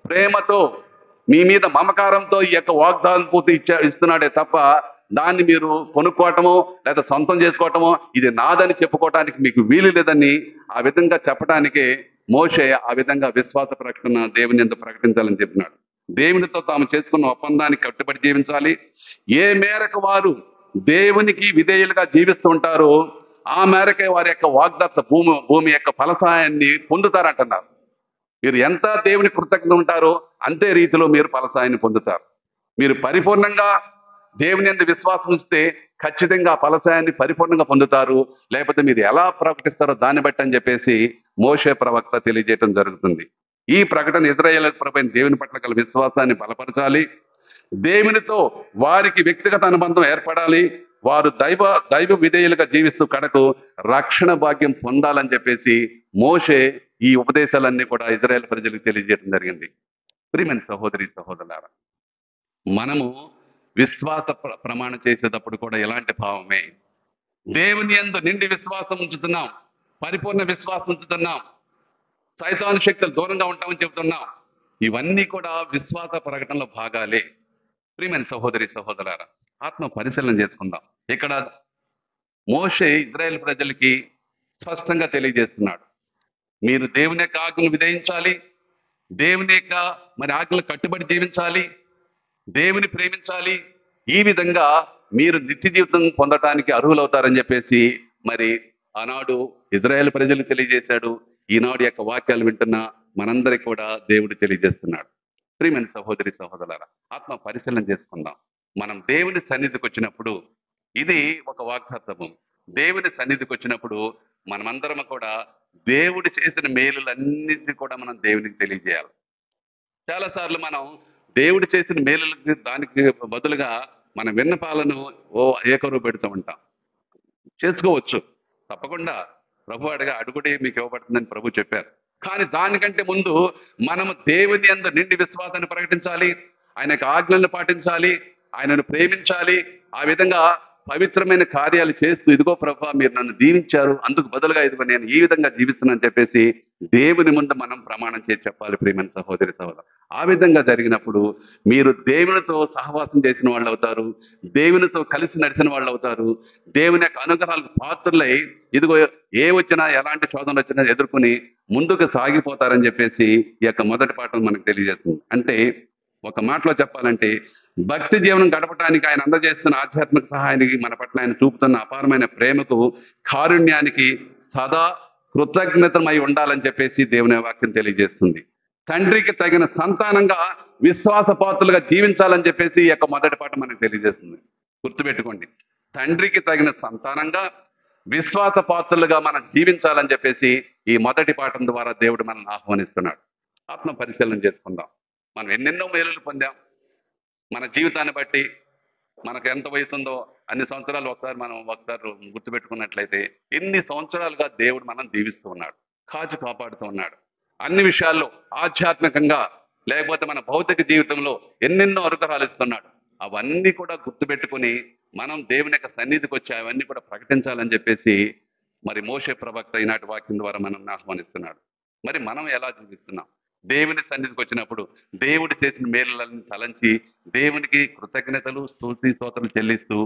Speaker 1: ప్రేమతో, మీ మీద మమకారంతో ఈ యొక్క వాగ్దానం పూర్తి ఇస్తున్నాడే తప్ప దాన్ని మీరు కొనుక్కోవటమో లేదా సొంతం చేసుకోవటమో, ఇది నాదని చెప్పుకోవటానికి మీకు వీలు లేదని ఆ విధంగా చెప్పడానికే మోషే ఆ విధంగా విశ్వాస ప్రకటన దేవుని యందు ప్రకటించాలని చెప్పినాడు. దేవునితో తాము చేసుకున్న ఒప్పందానికి కట్టుబడి జీవించాలి. ఏ మేరకు వారు దేవునికి విధేయులుగా జీవిస్తూ ఉంటారో ఆ మేరకే వారి యొక్క వాగ్దత్త భూమి యొక్క ఫలసాయాన్ని పొందుతారంటున్నారు. మీరు ఎంత దేవుని కృతజ్ఞత ఉంటారో అంతే రీతిలో మీరు ఫలసాయాన్ని పొందుతారు. మీరు పరిపూర్ణంగా దేవుని యందు విశ్వాసం ఉంచితే ఖచ్చితంగా ఆ ఫలసాయాన్ని పరిపూర్ణంగా పొందుతారు. లేకపోతే మీరు ఎలా ప్రకటిస్తారో దాన్ని బట్టి అని చెప్పేసి మోషే ప్రవక్త తెలియజేయడం జరుగుతుంది. ఈ ప్రకటన ఇజ్రాయేల్ ప్రభువైన దేవుని పట్ల గల విశ్వాసాన్ని బలపరచాలి. దేవునితో వారికి వ్యక్తిగత అనుబంధం ఏర్పడాలి. వారు దైవ విధేయులుగా జీవిస్తూ కడకు రక్షణ భాగ్యం పొందాలని చెప్పేసి మోషే ఈ ఉపదేశాలన్నీ కూడా ఇజ్రాయేల్ ప్రజలకు తెలియజేయడం జరిగింది. ప్రియమైన సహోదరి సహోదరులారా, మనము విశ్వాస ప్రమాణం చేసేటప్పుడు కూడా ఎలాంటి భావమే, దేవుని యందు నిండి విశ్వాసం ఉంచుతున్నాం, పరిపూర్ణ విశ్వాసం ఉంచుతున్నాం, సైతాను శక్తులు దూరంగా ఉంటామని చెబుతున్నాం. ఇవన్నీ కూడా విశ్వాస ప్రకటనలో భాగాలే. ప్రియమైన సహోదరి సహోదరులారా, ఆత్మ పరిశీలన చేసుకుందాం. ఇక్కడ మోషే ఇజ్రాయేల్ ప్రజలకి స్పష్టంగా తెలియజేస్తున్నాడు, మీరు దేవుని యొక్క ఆజ్ఞలు విధేయించాలి, దేవుని యొక్క ఆజ్ఞలు కట్టుబడి జీవించాలి, దేవుని ప్రేమించాలి. ఈ విధంగా మీరు నిత్య జీవితం పొందటానికి అర్హులవుతారని చెప్పేసి మరి ఆనాడు ఇజ్రాయేల్ ప్రజలకు తెలియజేశాడు. ఈనాడు యొక్క వాక్యాలు వింటున్న మనందరికీ కూడా దేవుడు తెలియజేస్తున్నాడు. ప్రియమైన సహోదరి సహోదరులారా, ఆత్మ పరిశీలన చేసుకుందాం. మనం దేవుని సన్నిధికి వచ్చినప్పుడు ఇది ఒక వాగ్దాత్తము. దేవుని సన్నిధికి వచ్చినప్పుడు మనమందరం కూడా దేవుడు చేసిన మేలులన్నింటినీ కూడా మనం దేవునికి తెలియజేయాలి. చాలాసార్లు మనం దేవుడు చేసిన మేలులకి దానికి బదులుగా మన విన్నపాలను ఏకరువు పెడుతూ ఉంటాం. చేసుకోవచ్చు తప్పకుండా, ప్రభు అడుగుడి మీకు ఇవ్వబడుతుందని ప్రభు చెప్పారు. కానీ దానికంటే ముందు మనము దేవుని యందు నిండి విశ్వాసాన్ని ప్రకటించాలి, ఆయన యొక్క ఆజ్ఞలను పాటించాలి, ఆయనను ప్రేమించాలి. ఆ విధంగా పవిత్రమైన కార్యాలు చేస్తూ, ఇదిగో ప్రభు మీరు నన్ను దీవించారు, అందుకు బదులుగా ఇదిగో నేను ఈ విధంగా జీవిస్తున్నాను చెప్పేసి దేవుని ముందు మనం ప్రమాణం చేసి చెప్పాలి. ప్రియమైన సహోదరి సహోదరు, ఆ విధంగా జరిగినప్పుడు మీరు దేవునితో సహవాసం చేసిన వాళ్ళు అవుతారు, దేవునితో కలిసి నడిచిన వాళ్ళు అవుతారు, దేవుని యొక్క అనుగ్రహాలకు పాత్రులై ఇదిగో ఏ వచ్చినా ఎలాంటి శోధనలు వచ్చినా ఎదుర్కొని ముందుకు సాగిపోతారని చెప్పేసి ఈ యొక్క మొదటి పాఠం మనకు తెలియజేస్తుంది. అంటే ఒక మాటలో చెప్పాలంటే, భక్తి జీవనం గడపడానికి ఆయన అందజేస్తున్న ఆధ్యాత్మిక సహాయానికి మన పట్ల ఆయన చూపుతున్న అపారమైన ప్రేమకు, కారుణ్యానికి సదా కృతజ్ఞతమై ఉండాలని చెప్పేసి దేవుని వాక్యం తెలియజేస్తుంది. తండ్రికి తగిన సంతానంగా విశ్వాసపాత్రులుగా జీవించాలని చెప్పేసి ఈ యొక్క మొదటి పాఠం మనకు తెలియజేస్తుంది. గుర్తుపెట్టుకోండి, తండ్రికి తగిన సంతానంగా విశ్వాసపాత్రులుగా మనం జీవించాలని చెప్పేసి ఈ మొదటి పాఠం ద్వారా దేవుడు మనల్ని ఆహ్వానిస్తున్నాడు. ఆత్మ పరిశీలన చేసుకుందాం. మనం ఎన్నెన్నో మేలులు పొందాం. మన జీవితాన్ని బట్టి మనకు ఎంత వయసు ఉందో అన్ని సంవత్సరాలు మనం ఒకసారి గుర్తుపెట్టుకున్నట్లయితే ఎన్ని సంవత్సరాలుగా దేవుడు మనం దీవిస్తూ ఉన్నాడు, కాపాడుతూ ఉన్నాడు. అన్ని విషయాల్లో ఆధ్యాత్మికంగా లేకపోతే మన భౌతిక జీవితంలో ఎన్నెన్నో అనుగ్రహాలు ఇస్తున్నాడు. అవన్నీ కూడా గుర్తుపెట్టుకుని మనం దేవుని యొక్క సన్నిధికి వచ్చి అవన్నీ కూడా ప్రకటించాలని చెప్పేసి మరి మోషే ప్రవక్త ఈనాటి వాక్యం ద్వారా మనం ఆహ్వానిస్తున్నాడు. మరి మనం ఎలా జీవిస్తున్నాం? దేవుని సన్నిధికి వచ్చినప్పుడు దేవుడు చేసిన మేలులను తలంచి దేవునికి కృతజ్ఞతలు స్తోత్రాలు చెల్లిస్తూ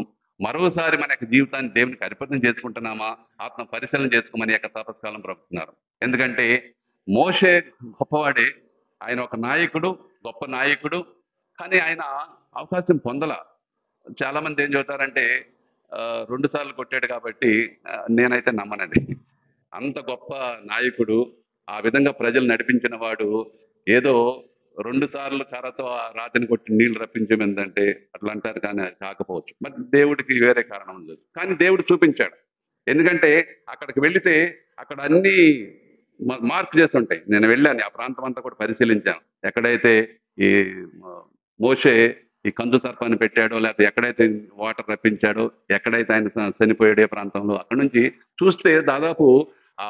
Speaker 1: మరోసారి మన యొక్క జీవితాన్ని దేవునికి అర్పణం చేసుకుంటున్నామా? ఆత్మ పరిశీలన చేసుకోమని యొక్క తపస్కాలం ప్రభుతున్నారు. ఎందుకంటే మోషే గొప్పవాడే, ఆయన ఒక నాయకుడు, గొప్ప నాయకుడు. కానీ ఆయన అవకాశం పొందల. చాలా మంది ఏం చెబుతారంటే 2 సార్లు కొట్టాడు కాబట్టి నేనైతే నమ్మనది. అంత గొప్ప నాయకుడు, ఆ విధంగా ప్రజలు నడిపించిన వాడు ఏదో 2 సార్లు కర్రతో రాతిని కొట్టి నీళ్లు రప్పించమందంటే అట్లా అంటారు, కానీ అది కాకపోవచ్చు. మరి దేవుడికి వేరే కారణం ఉండదు. కానీ దేవుడు చూపించాడు. ఎందుకంటే అక్కడికి వెళితే అక్కడ అన్ని మార్క్ చేసి ఉంటాయి. నేను వెళ్ళాను, ఆ ప్రాంతం అంతా కూడా పరిశీలించాను. ఎక్కడైతే ఈ మోషే ఈ కందు సర్పాన్ని పెట్టాడో, లేకపోతే ఎక్కడైతే వాటర్ రప్పించాడో, ఎక్కడైతే ఆయన చనిపోయాడే ప్రాంతంలో, అక్కడ నుంచి చూస్తే దాదాపు ఆ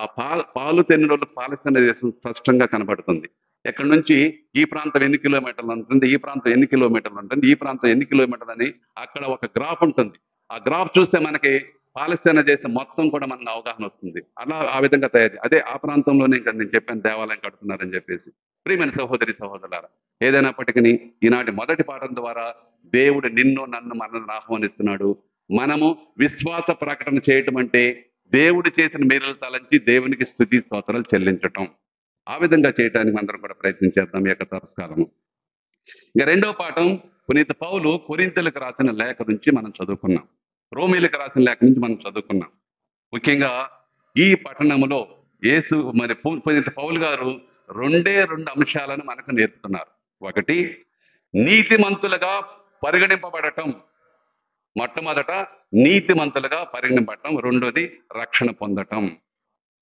Speaker 1: పాలు తెన్నుల పాలస్తీనా దేశం స్పష్టంగా కనబడుతుంది. ఎక్కడి నుంచి ఈ ప్రాంతం ఎన్ని కిలోమీటర్లు ఉంటుంది, ఈ ప్రాంతం ఎన్ని కిలోమీటర్లు ఉంటుంది, ఈ ప్రాంతం ఎన్ని కిలోమీటర్లు అని అక్కడ ఒక గ్రాఫ్ ఉంటుంది. ఆ గ్రాఫ్ చూస్తే మనకి పాలస్తీనా దేశం మొత్తం కూడా మనకు అవగాహన వస్తుంది. అలా ఆ విధంగా తయారు, అదే ఆ ప్రాంతంలోనే ఇంకా నేను చెప్పాను దేవాలయం కడుతున్నారని చెప్పేసి. ప్రియమైన సహోదరి సహోదరులారా, ఏదైనప్పటికీ ఈనాటి మొదటి పాఠం ద్వారా దేవుడు నిన్ను నన్ను మనల్ని ఆహ్వానిస్తున్నాడు. మనము విశ్వాస ప్రకటన చేయటం అంటే దేవుడు చేసిన మేలులు తలంచి దేవునికి స్తుతి స్తోత్రాలు చెల్లించటం. ఆ విధంగా చేయడానికి అందరం కూడా ప్రయత్నం చేద్దాం ఈ యొక్క తపస్కాలము. ఇక రెండో పాఠం పునీత పౌలు కొరింథీయులకు రాసిన లేఖ నుంచి మనం చదువుకున్నాం, రోమీయులకు రాసిన లేఖ నుంచి మనం చదువుకున్నాం. ముఖ్యంగా ఈ పట్టణములో యేసు మరి పునీత పౌలు గారు 2 అంశాలను మనకు నేర్పుతున్నారు. ఒకటి, నీతిమంతులుగా పరిగణింపబడటం. మొట్టమొదట నీతిమంతులుగా పరిగణింపబడటం, రెండోది రక్షణ పొందటం.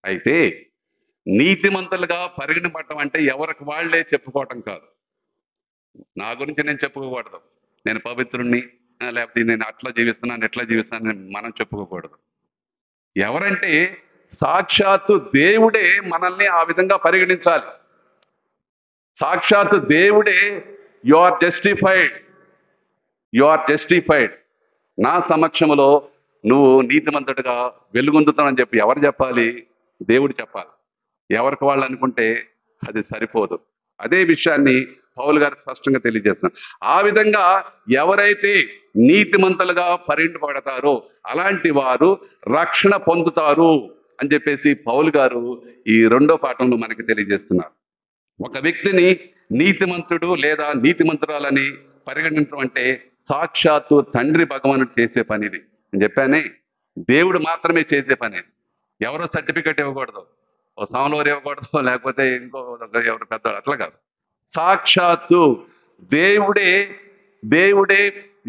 Speaker 1: అయితే నీతిమంతులుగా పరిగణింపబడటం అంటే ఎవరికి వాళ్లే చెప్పుకోవటం కాదు. నా గురించి నేను చెప్పుకోకూడదు, నేను పవిత్రుణ్ణి, లేకపోతే నేను అట్లా జీవిస్తున్నాను ఎట్లా జీవిస్తున్నాను మనం చెప్పుకోకూడదు. ఎవరంటే సాక్షాత్తు దేవుడే మనల్ని ఆ విధంగా పరిగణించాలి. సాక్షాత్తు దేవుడే యు ఆర్ జస్టిఫైడ్, నా సమక్షంలో నువ్వు నీతిమంతుడిగా వెలుగొందుతావని చెప్పి ఎవరు చెప్పాలి? దేవుడు చెప్పాలి. ఎవరికి వాళ్ళు అనుకుంటే అది సరిపోదు. అదే విషయాన్ని పౌలు గారు స్పష్టంగా తెలియజేస్తున్నారు. ఆ విధంగా ఎవరైతే నీతిమంతులుగా పరిగణింపబడతారో అలాంటి వారు రక్షణ పొందుతారు అని చెప్పేసి పౌలు గారు ఈ రెండో పాఠంలో మనకి తెలియజేస్తున్నారు. ఒక వ్యక్తిని నీతిమంతుడు లేదా నీతిమంతురాలని పరిగణించడం అంటే సాక్షాత్తు తండ్రి భగవానుడు చేసే పనిది. నేను చెప్పానే, దేవుడు మాత్రమే చేసే పని. ఎవరో సర్టిఫికెట్ ఇవ్వకూడదు, ఓ సాములవారు ఇవ్వకూడదు, లేకపోతే ఇంకో ఎవరు పెద్దవాడు, అట్లా కాదు. సాక్షాత్తు దేవుడే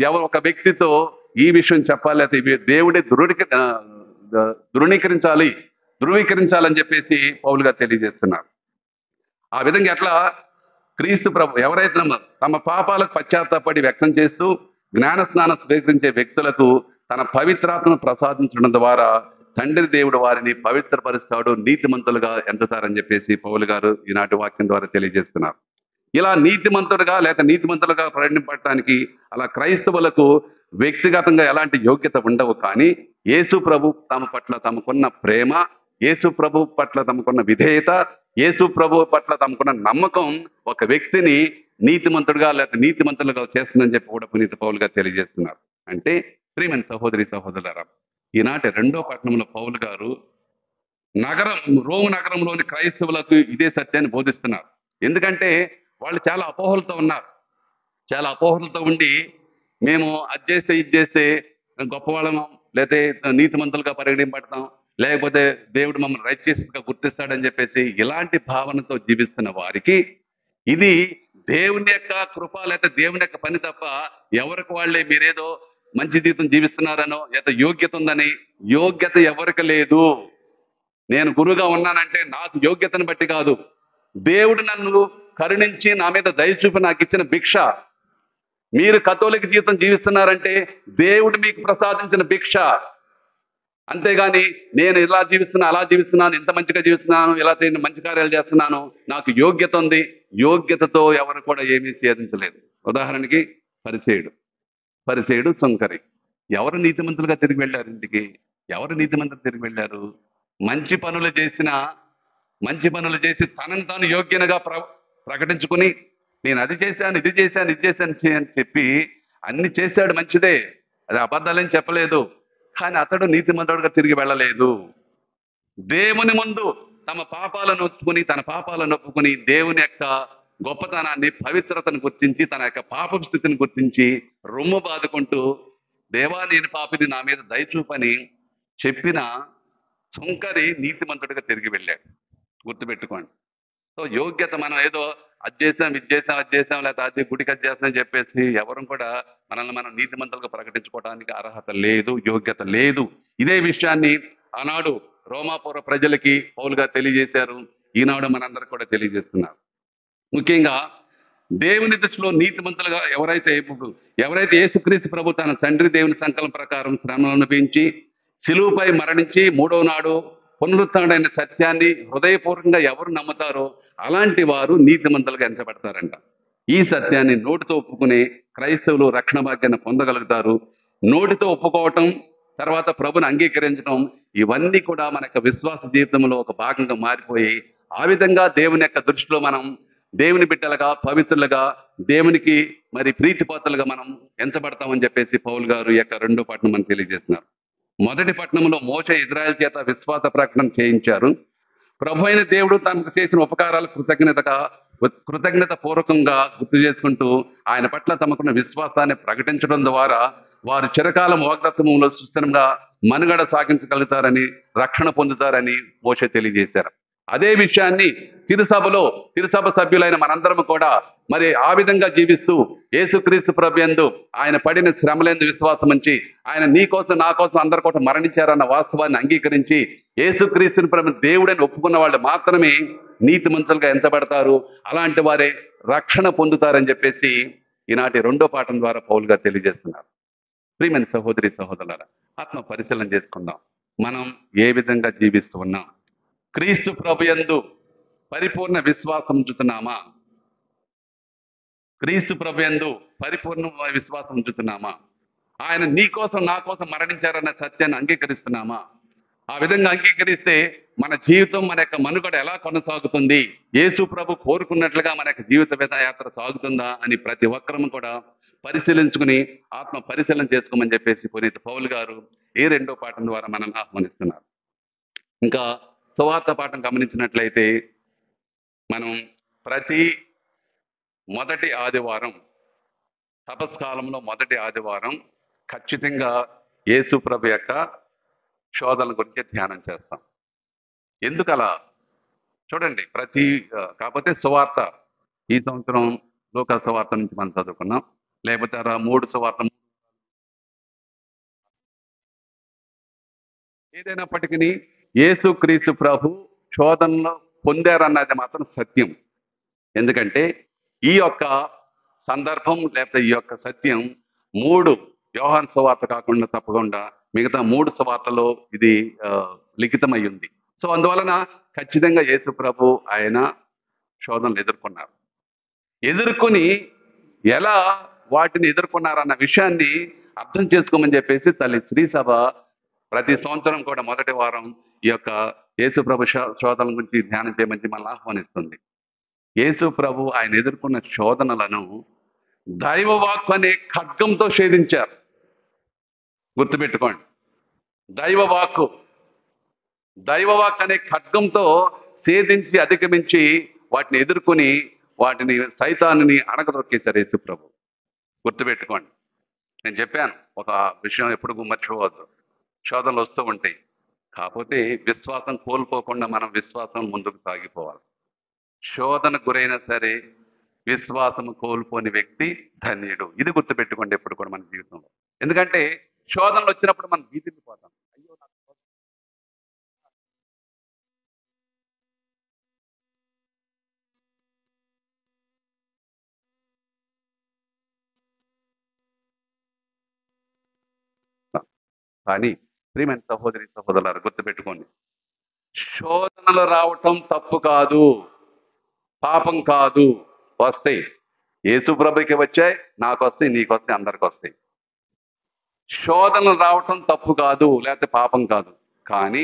Speaker 1: ఎవరు ఒక వ్యక్తితో ఈ విషయం చెప్పాలి, అయితే దేవుడే ధృవీకరించాలని చెప్పేసి పౌలు గారు తెలియజేస్తున్నారు. ఆ విధంగా ఎట్లా క్రీస్తు ప్రభు ఎవరైతే తమ పాపాలకు పశ్చాత్తాపడి వ్యక్తం చేస్తూ జ్ఞాన స్నానం స్వీకరించే వ్యక్తులకు తన పవిత్రాత్మను ప్రసాదించడం ద్వారా తండ్రి దేవుడు వారిని పవిత్రపరుస్తాడు, నీతిమంతులుగా ఎంచుతారని చెప్పేసి పౌలు గారు ఈనాటి వాక్యం ద్వారా తెలియజేస్తున్నారు. ఇలా నీతిమంతుడుగా లేక నీతిమంతులుగా పరిగణింపడానికి అలా క్రైస్తవులకు వ్యక్తిగతంగా ఎలాంటి యోగ్యత ఉండవు. కానీ యేసు ప్రభు తమ పట్ల తమకున్న ప్రేమ, యేసు ప్రభు పట్ల తమకున్న విధేయత, యేసు ప్రభు పట్ల తమకున్న నమ్మకం ఒక వ్యక్తిని నీతిమంతుడుగా లేక నీతిమంతులుగా చేస్తుందని చెప్పి కూడా పునీత పౌలు గారు తెలియజేస్తున్నారు. అంటే ప్రియమైన సహోదరి సహోదరులారా, ఈనాటి 2వ పట్టణంలో పౌలు గారు రోమ్ నగరంలోని క్రైస్తవులకు ఇదే సత్యాన్ని బోధిస్తున్నారు. ఎందుకంటే వాళ్ళు చాలా అపోహలతో ఉన్నారు. చాలా అపోహలతో ఉండి మేము అది చేస్తే ఇది చేస్తే గొప్పవాళ్ళము, లేకపోతే నీతిమంతులుగా పరిగణింపడతాం, లేకపోతే దేవుడు మమ్మల్ని రైచియస్గా గుర్తిస్తాడని చెప్పేసి ఇలాంటి భావనతో జీవిస్తున్న వారికి ఇది దేవుని యొక్క కృప లేకపోతే దేవుని యొక్క పని తప్ప ఎవరికి వాళ్ళే మీరేదో మంచి జీవితం జీవిస్తున్నారనో లేదా యోగ్యత ఉందని, యోగ్యత ఎవరికి లేదు. నేను గురువుగా ఉన్నానంటే నాకు యోగ్యతను బట్టి కాదు, దేవుడు నన్ను కరుణించి నా మీద దయ చూపి నాకు ఇచ్చిన భిక్ష. మీరు కథోలిక జీవితం జీవిస్తున్నారంటే దేవుడు మీకు ప్రసాదించిన భిక్ష. అంతేగాని నేను ఇలా జీవిస్తున్నా అలా జీవిస్తున్నాను, ఇంత మంచిగా జీవిస్తున్నాను, ఇలా మంచి కార్యాలు చేస్తున్నాను, నాకు యోగ్యత ఉంది, యోగ్యతతో ఎవరు కూడా ఏమీ ఛేదించలేదు. ఉదాహరణకి పరిసేయుడు సుంకరి ఎవరు నీతిమంతులుగా తిరిగి వెళ్ళారు ఇంటికి? ఎవరు నీతిమంతులు తిరిగి వెళ్ళారు? మంచి పనులు చేసి తనను తాను యోగ్యనగా ప్రకటించుకుని నేను అది చేశాను ఇది చేశాను అని చెప్పి అన్ని చేశాడు, మంచిదే, అది అబద్ధాలని చెప్పలేదు. కానీ అతడు నీతిమంతుడుగా తిరిగి వెళ్ళలేదు. దేవుని ముందు తన పాపాలను ఒప్పుకుని దేవుని యొక్క గొప్పతనాన్ని, పవిత్రతను గుర్తించి తన యొక్క పాప స్థితిని గుర్తించి రొమ్ము బాదుకుంటూ దేవా నేను పాపిని, నా మీద దయచూపని చెప్పిన సుంకరి నీతిమంతుడిగా తిరిగి వెళ్ళాడు. గుర్తుపెట్టుకోండి. సో యోగ్యత మనం ఏదో అది చేసాం లేకపోతే అది గుడికి అది చేస్తామని చెప్పేసి ఎవరు కూడా మనల్ని మనం నీతిమంతులుగా ప్రకటించుకోవడానికి అర్హత లేదు, యోగ్యత లేదు. ఇదే విషయాన్ని ఆనాడు రోమాపుర ప్రజలకి పౌలుగా తెలియజేశారు, ఈనాడు మనందరికి కూడా తెలియజేస్తున్నారు. ముఖ్యంగా దేవుని దృష్టిలో నీతిమంతులుగా ఎవరైతే యేసుక్రీస్తు ప్రభు తన తండ్రి దేవుని సంకల్పం ప్రకారం శ్రమలను అనుభవించి శిలువపై మరణించి 3వ నాడు పునరుత్థానుడైన సత్యాన్ని హృదయపూర్వకంగా ఎవరు నమ్ముతారో అలాంటి వారు నీతిమంతులుగా ఎంచబడతారంట. ఈ సత్యాన్ని నోటితో ఒప్పుకునే క్రైస్తవులు రక్షణ భాగ్యాన్ని పొందగలుగుతారు. నోటితో ఒప్పుకోవటం, తర్వాత ప్రభుని అంగీకరించడం, ఇవన్నీ కూడా మన యొక్క విశ్వాస జీవితంలో ఒక భాగంగా మారిపోయి ఆ విధంగా దేవుని యొక్క దృష్టిలో మనం దేవుని బిడ్డలుగా, పవిత్రులుగా, దేవునికి మరి ప్రీతిపాత్రులుగా మనం ఎంచబడతామని చెప్పేసి పౌలు గారు ఈ యొక్క 2వ పట్టణం మనం తెలియజేస్తున్నారు. మొదటి పట్టణంలో మోషే ఇజ్రాయెల్ చేత విశ్వాస ప్రకటన చేయించారు. ప్రభు అయిన దేవుడు తమకు చేసిన ఉపకారాలు కృతజ్ఞత పూర్వకంగా గుర్తు చేసుకుంటూ ఆయన పట్ల తమకున్న విశ్వాసాన్ని ప్రకటించడం ద్వారా వారు చిరకాలం వాగ్దత్తములో సుస్థిరంగా మనుగడ సాగించగలుగుతారని, రక్షణ పొందుతారని మోషే తెలియజేశారు. అదే విషయాన్ని తిరుసభ సభ్యులైన మనందరం కూడా మరి ఆ విధంగా జీవిస్తూ యేసుక్రీస్తు ప్రభుయందు ఆయన పడిన శ్రమలందు విశ్వాసం ఉంచి ఆయన నీ కోసం నా కోసం అందరి కోసం మరణించారన్న వాస్తవాన్ని అంగీకరించి యేసుక్రీస్తుని ప్రభు దేవుడని ఒప్పుకున్న వాళ్ళు మాత్రమే నీతిమంతులుగా ఎంచబడతారు. అలాంటి వారే రక్షణ పొందుతారని చెప్పేసి ఈనాటి 2వ పాఠం ద్వారా పౌలుగా తెలియజేస్తున్నారు. ప్రియమైన సహోదరి సహోదరులారా, ఆత్మ పరిశీలన చేసుకుందాం. మనం ఏ విధంగా జీవిస్తూ ఉన్నాం? క్రీస్తు ప్రభుయందు పరిపూర్ణ విశ్వాసం ఉంచుతున్నామా? క్రీస్తు ప్రభుయందు పరిపూర్ణ విశ్వాసం ఉంచుతున్నామా? ఆయన నీ కోసం నా కోసం మరణించారన్న సత్యాన్ని అంగీకరిస్తున్నామా? ఆ విధంగా అంగీకరిస్తే మన జీవితం, మన యొక్క మనుగడ ఎలా కొనసాగుతుంది? యేసు ప్రభు కోరుకున్నట్లుగా మన యొక్క జీవిత యాత్ర సాగుతుందా అని ప్రతి ఒక్కరూ కూడా పరిశీలించుకుని ఆత్మ పరిశీలన చేసుకోమని చెప్పేసి పునీత పౌలు గారు ఈ 2వ పాఠం ద్వారా మనల్ని ఆహ్వానిస్తున్నారు. ఇంకా సువార్త పాఠం గమనించినట్లయితే మనం ప్రతి మొదటి ఆదివారం, తపస్కాలంలో మొదటి ఆదివారం ఖచ్చితంగా యేసు ప్రభు యొక్క శోధనల గురించి ధ్యానం చేస్తాం. ఎందుకు అలా? చూడండి, కాకపోతే సువార్త ఈ సంవత్సరం లోకా సువార్త నుంచి మనం చదువుకున్నాం, లేకపోతే 3 సువార్త ఏదైనప్పటికీ యేసుక్రీస్తు ప్రభు శోధనలో పొందారన్నది మాత్రం సత్యం. ఎందుకంటే ఈ యొక్క సందర్భం లేకపోతే ఈ యొక్క సత్యం 3 యోహాను సువార్త కాకుండా తప్పకుండా మిగతా 3 సువార్తలో ఇది లిఖితమై ఉంది. సో అందువలన ఖచ్చితంగా యేసు ప్రభు ఆయన శోధనలు ఎదుర్కొన్నారు. ఎదుర్కొని ఎలా వాటిని ఎదుర్కొన్నారన్న విషయాన్ని అర్థం చేసుకోమని చెప్పేసి తల్లి శ్రీ సభ ప్రతి సంవత్సరం కూడా మొదటి వారం ఈ యొక్క యేసు ప్రభు శోధనల గురించి ధ్యానం చేయమని మనల్ని ఆహ్వానిస్తుంది. యేసు ప్రభు ఆయన ఎదుర్కొన్న శోధనలను దైవవాక్కు అనే ఖడ్గంతో ఛేదించారు. గుర్తుపెట్టుకోండి, దైవవాక్కు అనే ఖడ్గంతో ఛేదించి అధిగమించి వాటిని ఎదుర్కొని వాటిని సైతాన్ని అణగదొక్కేశారు యేసు ప్రభు. గుర్తుపెట్టుకోండి, నేను చెప్పాను ఒక విషయం ఎప్పుడు మర్చిపోవద్దు. శోధనలు వస్తూ ఉంటాయి, కాకపోతే విశ్వాసం కోల్పోకుండా మనం విశ్వాసం ముందుకు సాగిపోవాలి. శోధన గురైనా సరే విశ్వాసం కోల్పోని వ్యక్తి ధన్యుడు. ఇది గుర్తుపెట్టుకోండి ఎప్పుడు కూడా మన జీవితంలో. ఎందుకంటే శోధనలు వచ్చినప్పుడు మనం భీతిల్లిపోతాం. అయ్యో నాకు కానీ ప్రియమైన సహోదరి సహోదరులారా గుర్తుపెట్టుకోండి, శోధనలు రావటం తప్పు కాదు, పాపం కాదు. వస్తాయి, యేసు ప్రభుకి వచ్చాయి, నాకు వస్తాయి, నీకు వస్తాయి, అందరికి వస్తాయి. శోధనలు రావటం తప్పు కాదు, లేకపోతే పాపం కాదు. కానీ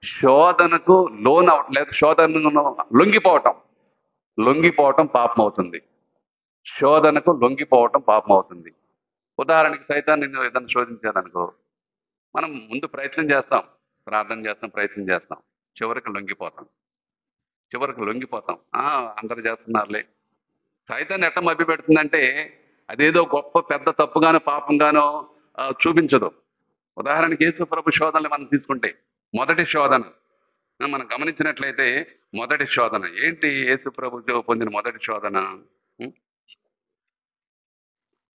Speaker 1: శోధనకు లోన్ అవటం లేదా శోధనను లొంగిపోవటం పాపం అవుతుంది. శోధనకు లొంగిపోవటం పాపం అవుతుంది. ఉదాహరణకి సైతాన్ని నిన్ను ఏదైనా శోధించారనుకో, మనం ముందు ప్రయత్నం చేస్తాం, ప్రార్థన చేస్తాం, ప్రయత్నం చేస్తాం, చివరికి లొంగిపోతాం. అందరు చేస్తున్నారులే. సైతాన్ని ఎట్ట మభ్య పెడుతుందంటే అదేదో గొప్ప పెద్ద తప్పుగానో పాపంగానో చూపించదు. ఉదాహరణకి యేసు ప్రభు శోధనలు మనం తీసుకుంటే మొదటి శోధన మనం గమనించినట్లయితే మొదటి శోధన ఏంటి? యేసు ప్రభు పొందిన మొదటి శోధన,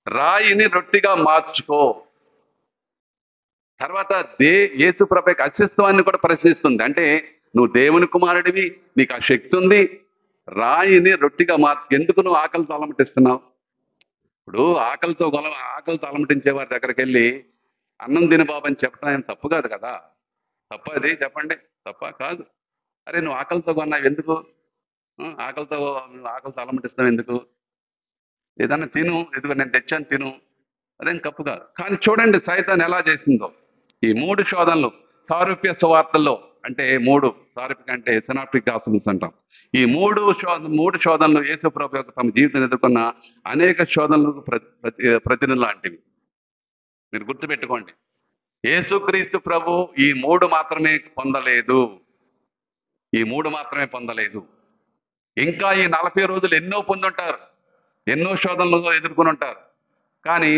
Speaker 1: రాయిని రొట్టిగా మార్చుకో. తర్వాత యేసు ప్రభు యొక్క అస్తిత్వాన్ని కూడా ప్రశ్నిస్తుంది. అంటే నువ్వు దేవుని కుమారుడివి, నీకు ఆ శక్తి ఉంది, రాయిని రొట్టిగా ఎందుకు నువ్వు ఆకలితో అలమటిస్తున్నావు? ఇప్పుడు ఆకలితో అలమటించే వారి దగ్గరికి వెళ్ళి అన్నం తిని బాబు అని చెప్పడం ఏం తప్పు కాదు కదా. తప్ప అది చెప్పండి, తప్ప కాదు. అరే నువ్వు ఆకలితో కొన్నావు ఎందుకు? ఆకలితో అలమటిస్తావు ఎందుకు? ఏదన్నా తిను, ఎందుకు నేను తెచ్చాను తిను, అదేం తప్పు కాదు. కానీ చూడండి సైతాన్ ఎలా చేసిందో. ఈ 3 శోధనలు సారూప్య సువార్తల్లో, అంటే 3 సారూప్య అంటే సినాప్టిక్ గాస్పెల్స్ అంటాం. ఈ 3 శోధనలు యేసు ప్రభు యొక్క తమ జీవితం ఎదుర్కొన్న అనేక శోధనలకు ప్రతినిధులు లాంటివి. మీరు గుర్తుపెట్టుకోండి, యేసుక్రీస్తు ప్రభు ఈ 3 మాత్రమే పొందలేదు. ఇంకా ఈ 40 రోజులు ఎన్నో పొందుంటారు, ఎన్నో శోధనలు ఎదుర్కొని ఉంటారు. కానీ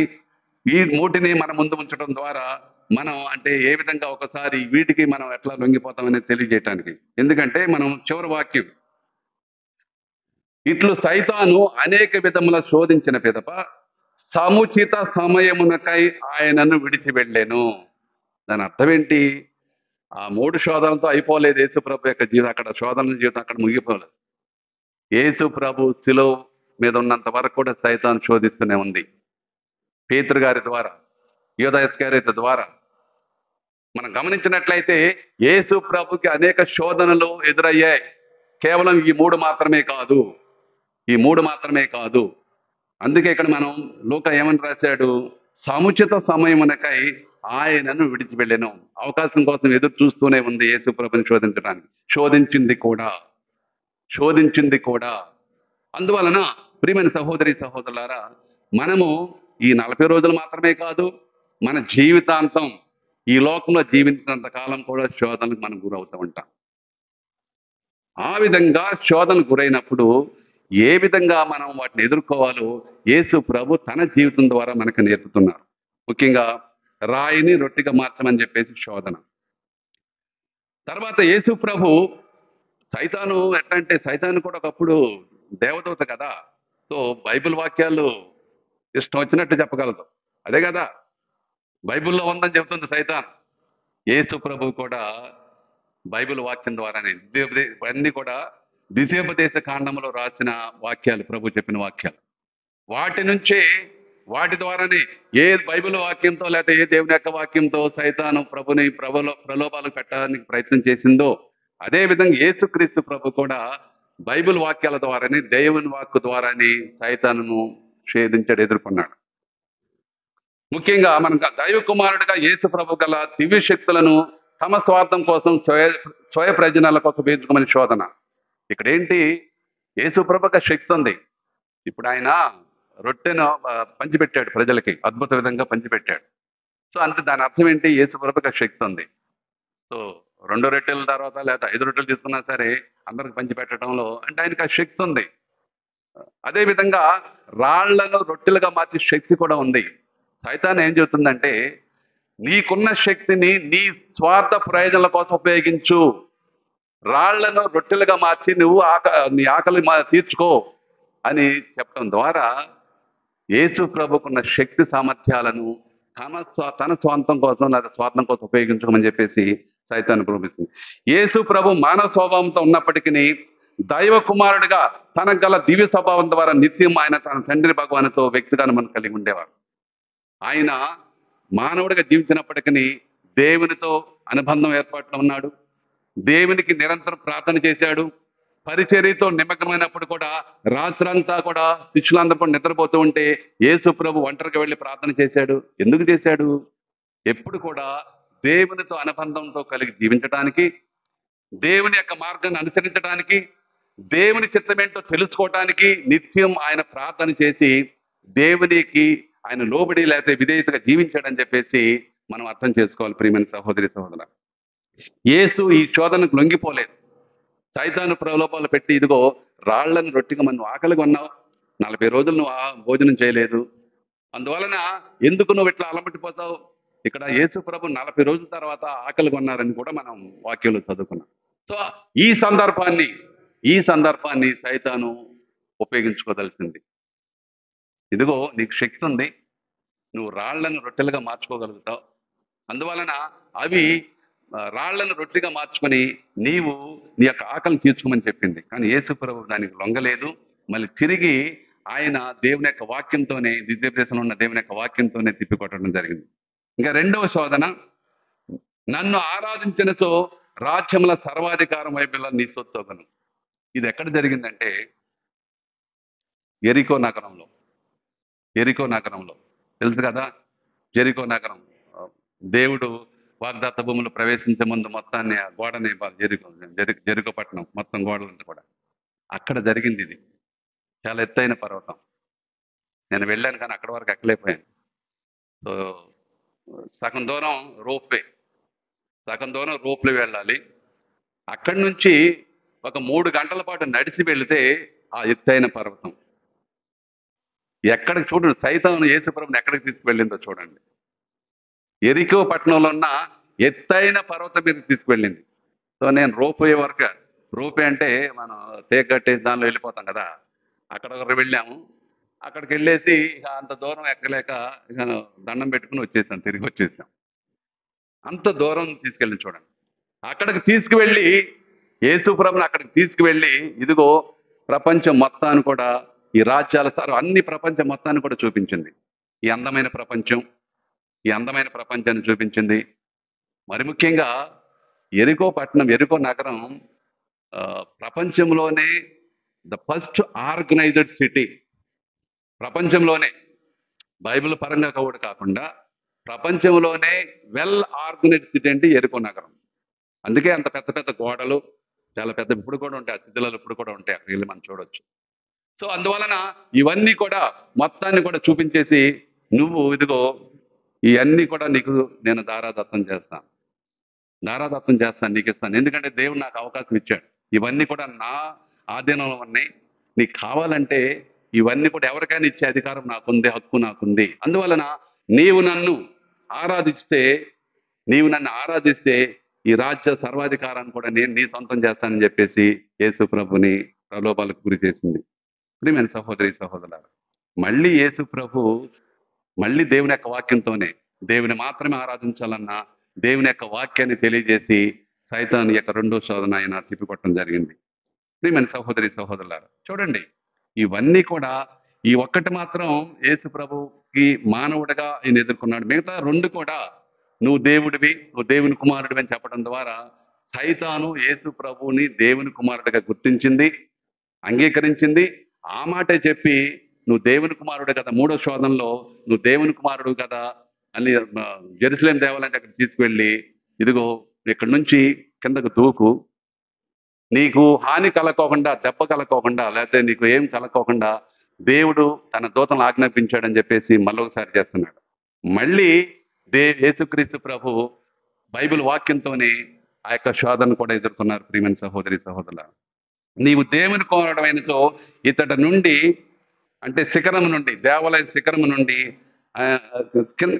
Speaker 1: ఈ 3ని మన ముందు ఉంచడం ద్వారా మనం అంటే ఏ విధంగా ఒకసారి వీటికి మనం ఎట్లా లొంగిపోతామనేది తెలియజేయటానికి. ఎందుకంటే మనం చివరి వాక్యం, ఇట్లు సైతాను అనేక విధముల శోధించిన పిదప సముచిత సమయమునకై ఆయనను విడిచి వెళ్ళాను. దాని అర్థం ఏంటి? ఆ 3 శోధనలతో అయిపోలేదు యేసు ప్రభు యొక్క జీవితం. అక్కడ శోధన జీవితం అక్కడ ముగిపోలేదు. యేసు ప్రభు శిలువ మీద ఉన్నంత వరకు కూడా సైతాను శోధిస్తూనే ఉంది. పేతురు గారి ద్వారా, యూదా ఇస్కరియోతు ద్వారా మనం గమనించినట్లయితే యేసు ప్రభుకి అనేక శోధనలు ఎదురయ్యాయి. కేవలం ఈ 3 మాత్రమే కాదు. అందుకే ఇక్కడ మనం లూకా ఏమని రాశాడు? సముచిత సమయమునకై ఆయనను విడిచి వెళ్ళాను. అవకాశం కోసం ఎదురు చూస్తూనే ఉంది యేసు ప్రభుని శోధించడానికి. శోధించింది కూడా. అందువలన ప్రియమైన సహోదరి సహోదరులారా, మనము ఈ 40 రోజులు మాత్రమే కాదు, మన జీవితాంతం ఈ లోకంలో జీవించినంత కాలం కూడా శోధనకు మనం గురవుతూ ఉంటాం. ఆ విధంగా శోధనకు గురైనప్పుడు ఏ విధంగా మనం వాటిని ఎదుర్కోవాలో యేసు ప్రభు తన జీవితం ద్వారా మనకు నేర్పుతున్నారు. ముఖ్యంగా రాయిని రొట్టిగా మార్చమని చెప్పేసి శోధన. తర్వాత యేసు ప్రభు సైతాను ఎట్లా అంటే, సైతాను కూడా ఒకప్పుడు దేవదూత కదా. సో బైబిల్ వాక్యాలు ఇష్టం వచ్చినట్టు చెప్పగలదు, అదే కదా బైబిల్లో ఉందని చెబుతుంది సైతాన్. యేసు ప్రభు కూడా బైబిల్ వాక్యం ద్వారానే ఇవన్నీ కూడా ద్వితీయోపదేశ కాండంలో రాసిన వాక్యాలు, ప్రభు చెప్పిన వాక్యాలు. వాటి నుంచే, వాటి ద్వారానే ఏ బైబిల్ వాక్యంతో లేకపోతే ఏ దేవుని యొక్క వాక్యంతో సైతాను ప్రభుని ప్రలోభాలు పెట్టడానికి ప్రయత్నం చేసిందో, అదే విధంగా యేసుక్రీస్తు ప్రభు కూడా బైబిల్ వాక్యాల ద్వారానే, దేవుని వాక్కు ద్వారానే సైతానును ఛేదించాడు, ఎదుర్కొన్నాడు. ముఖ్యంగా మనకు దైవ కుమారుడిగా యేసు ప్రభు గల దివ్య శక్తులను తమ స్వార్థం కోసం, స్వయ ప్రయోజనాల కోసం వేయించుకోమని శోధన. ఇక్కడ ఏంటి, యేసు ప్రభుకి శక్తి ఉంది. ఇప్పుడు ఆయన రొట్టెను పంచిపెట్టాడు ప్రజలకి, అద్భుత విధంగా పంచిపెట్టాడు. సో అంటే దాని అర్థం ఏంటి, యేసు ప్రభుకి శక్తి ఉంది. సో 2 రొట్టెల తర్వాత లేదా 5 రొట్టెలు తీసుకున్నా సరే అందరికి పంచిపెట్టడంలో అంటే ఆయనకి ఆ శక్తి ఉంది. అదే విధంగా రాళ్లను రొట్టెలుగా మార్చే శక్తి కూడా ఉంది. సైతాన్ ఏం చెబుతుందంటే, నీకున్న శక్తిని నీ స్వార్థ ప్రయోజనాల కోసం ఉపయోగించు, రాళ్లను రొట్టెలుగా మార్చి నువ్వు నీ ఆకలి తీర్చుకో అని చెప్పడం ద్వారా యేసు ప్రభుకున్న శక్తి సామర్థ్యాలను తన స్వార్థం కోసం లేదా స్వార్థం కోసం ఉపయోగించుకోమని చెప్పేసి సైతాన్ని ప్రోపిస్తుంది. యేసు ప్రభు మానవ స్వభావంతో ఉన్నప్పటికీ దైవ కుమారుడిగా తనకు గల దివ్య స్వభావం ద్వారా నిత్యం ఆయన తన తండ్రి భగవానుతో వ్యక్తిగాను మనం కలిగి ఉండేవారు. ఆయన మానవుడిగా జీవించినప్పటికీ దేవునితో అనుబంధం ఏర్పాటులో ఉన్నాడు. దేవునికి నిరంతరం ప్రార్థన చేశాడు. పరిచర్యతో నిమగ్నమైనప్పుడు కూడా రాత్రంతా కూడా శిష్యులందరూ కూడా నిద్రపోతూ ఉంటే యేసు ప్రభు ఒంటరిగా వెళ్ళి ప్రార్థన చేశాడు. ఎందుకు చేశాడు? ఎప్పుడు కూడా దేవునితో అనుబంధంతో కలిగి జీవించడానికి, దేవుని యొక్క మార్గాన్ని అనుసరించడానికి, దేవుని చిత్తమేంటో తెలుసుకోవటానికి నిత్యం ఆయన ప్రార్థన చేసి దేవునికి ఆయన లోబడి లేకపోతే విధేయతగా జీవించాడని చెప్పేసి మనం అర్థం చేసుకోవాలి. ప్రియమైన సహోదరి సహోదర, యేసు ఈ శోధనకు లొంగిపోలేదు. సైతాను ప్రలోభాలు పెట్టి, ఇదిగో రాళ్లను రొట్టిగా మనం ఆకలిగా ఉన్నావు, 40 రోజులు నువ్వు భోజనం చేయలేదు, అందువలన ఎందుకు నువ్వు ఇట్లా అలమటిపోతావు? ఇక్కడ యేసు ప్రభు 40 రోజుల తర్వాత ఆకలిగా ఉన్నారని కూడా మనం వాక్యంలో చదువుకున్నాం. సో ఈ సందర్భాన్ని సైతాను ఉపయోగించుకోదలిసింది. ఇదిగో నీకు శక్తి ఉంది, నువ్వు రాళ్లను రొట్టెలుగా మార్చుకోగలుగుతావు, అందువలన అవి రాళ్లను రొట్టెగా మార్చుకొని నీవు నీ యొక్క ఆకలిని తీర్చుకోమని చెప్పింది. కానీ యేసు ప్రభు దానికి లొంగలేదు. మళ్ళీ తిరిగి ఆయన దేవుని యొక్క వాక్యంతోనే, ద్వితీయోపదేశంలో ఉన్న దేవుని యొక్క వాక్యంతోనే తిప్పికొట్టడం జరిగింది. ఇంకా రెండవ శోధన, నన్ను ఆరాధించినతో రాజ్యముల సర్వాధికారం వైపుల నీ సొత్తోగను. ఇది ఎక్కడ జరిగిందంటే ఎరికో నగరంలో తెలుసు కదా, జెరికో నగరం. దేవుడు వాగ్దాత భూములు ప్రవేశించే ముందు మొత్తాన్ని ఆ గోడని జెరికో పట్టణం మొత్తం గోడలంతా కూడా అక్కడ జరిగింది. ఇది చాలా ఎత్తైన పర్వతం. నేను వెళ్ళాను కానీ అక్కడి వరకు ఎక్కలేకపోయాను. సో సగం దూరం రోప్వే వెళ్ళాలి. అక్కడి నుంచి ఒక 3 గంటల పాటు నడిచి వెళితే ఆ ఎత్తైన పర్వతం ఎక్కడికి చూడండి, సైతం యేసుప్రభుని ఎక్కడికి తీసుకువెళ్ళిందో చూడండి. ఎరికో పట్టణంలో ఉన్న ఎత్తైన పర్వతం మీద తీసుకువెళ్ళింది. సో నేను రోపే అంటే మనం తేగ కట్టేసి దానిలో వెళ్ళిపోతాం కదా, అక్కడ వెళ్ళాము. అక్కడికి వెళ్ళేసి ఇక అంత దూరం ఎక్కలేక ఇక దండం పెట్టుకుని తిరిగి వచ్చేసాం. అంత దూరం తీసుకెళ్ళి చూడండి. అక్కడికి తీసుకువెళ్ళి యేసుప్రభుని అక్కడికి తీసుకువెళ్ళి, ఇదిగో ప్రపంచం మొత్తాన్ని కూడా, ఈ రాజ్యాల అన్ని ప్రపంచం మొత్తాన్ని కూడా చూపించింది. ఈ అందమైన ప్రపంచాన్ని చూపించింది. మరి ముఖ్యంగా ఎరికో నగరం ప్రపంచంలోనే ద ఫస్ట్ ఆర్గనైజ్డ్ సిటీ. ప్రపంచంలోనే, బైబిల్ పరంగా కూడా కాకుండా ప్రపంచంలోనే వెల్ ఆర్గనైజ్డ్ సిటీ అంటే ఎరికో నగరం. అందుకే అంత పెద్ద పెద్ద గోడలు, చాలా పెద్ద ఇప్పుడు కూడా ఉంటాయి, ఆ శిథిలాలు ఇప్పుడు కూడా ఉంటాయి, అక్కడికి వెళ్ళి మనం చూడొచ్చు. సో అందువలన ఇవన్నీ కూడా మొత్తాన్ని కూడా చూపించేసి, నువ్వు ఇదిగో ఇవన్నీ కూడా నీకు నేను దారాదత్తం చేస్తాను, నీకు ఇస్తాను. ఎందుకంటే దేవుడు నాకు అవకాశం ఇచ్చాడు. ఇవన్నీ కూడా నా ఆధీనంలో ఉన్నాయి. నీకు కావాలంటే ఇవన్నీ కూడా ఎవరికైనా ఇచ్చే అధికారం నాకుంది, హక్కు నాకుంది. అందువలన నీవు నన్ను ఆరాధిస్తే ఈ రాజ్య సర్వాధికారాన్ని కూడా నేను నీ సొంతం చేస్తానని చెప్పేసి యేసు ప్రభుని ప్రలోభాలకు గురి చేసింది. ప్రియమైన సహోదరి సహోదరులారా, మళ్ళీ యేసు ప్రభు మళ్ళీ దేవుని యొక్క వాక్యంతోనే, దేవుని మాత్రమే ఆరాధించాలన్న దేవుని యొక్క వాక్యాన్ని తెలియజేసి సైతాను యొక్క రెండో శోధన ఆయన తిప్పికొట్టడం జరిగింది. ప్రియమైన సహోదరి సహోదరులారా చూడండి, ఇవన్నీ కూడా ఈ ఒక్కటి మాత్రం యేసు ప్రభుకి మానవుడిగా ఆయన ఎదుర్కొన్నాడు. మిగతా రెండు కూడా నువ్వు దేవుడివి, నువ్వు దేవుని కుమారుడివి అని చెప్పడం ద్వారా సైతాను యేసు ప్రభువుని దేవుని కుమారుడిగా గుర్తించింది, అంగీకరించింది. ఆ మాటే చెప్పి నువ్వు దేవుని కుమారుడు కదా, మూడో శోధనలో నువ్వు దేవుని కుమారుడు కదా అని జెరూసలేం దేవాలయానికి అక్కడ తీసుకువెళ్ళి, ఇదిగో ఇక్కడి నుంచి కిందకు దూకు, నీకు హాని కలకోకుండా, దెబ్బ కలకోకుండా, లేకపోతే నీకు ఏం కలకోకుండా దేవుడు తన దూతను ఆజ్ఞాపించాడని చెప్పేసి మళ్ళొకసారి చేస్తున్నాడు. మళ్ళీ యేసుక్రీస్తు ప్రభు బైబిల్ వాక్యంతోనే ఆ యొక్క శోధన కూడా ఎదుర్కొన్నారు. ప్రియమైన సహోదరి సహోదరుల, నీవు దేవుని కుమారుడైనతో ఇతడి నుండి, అంటే శిఖరం నుండి, దేవాలయ శిఖరం నుండి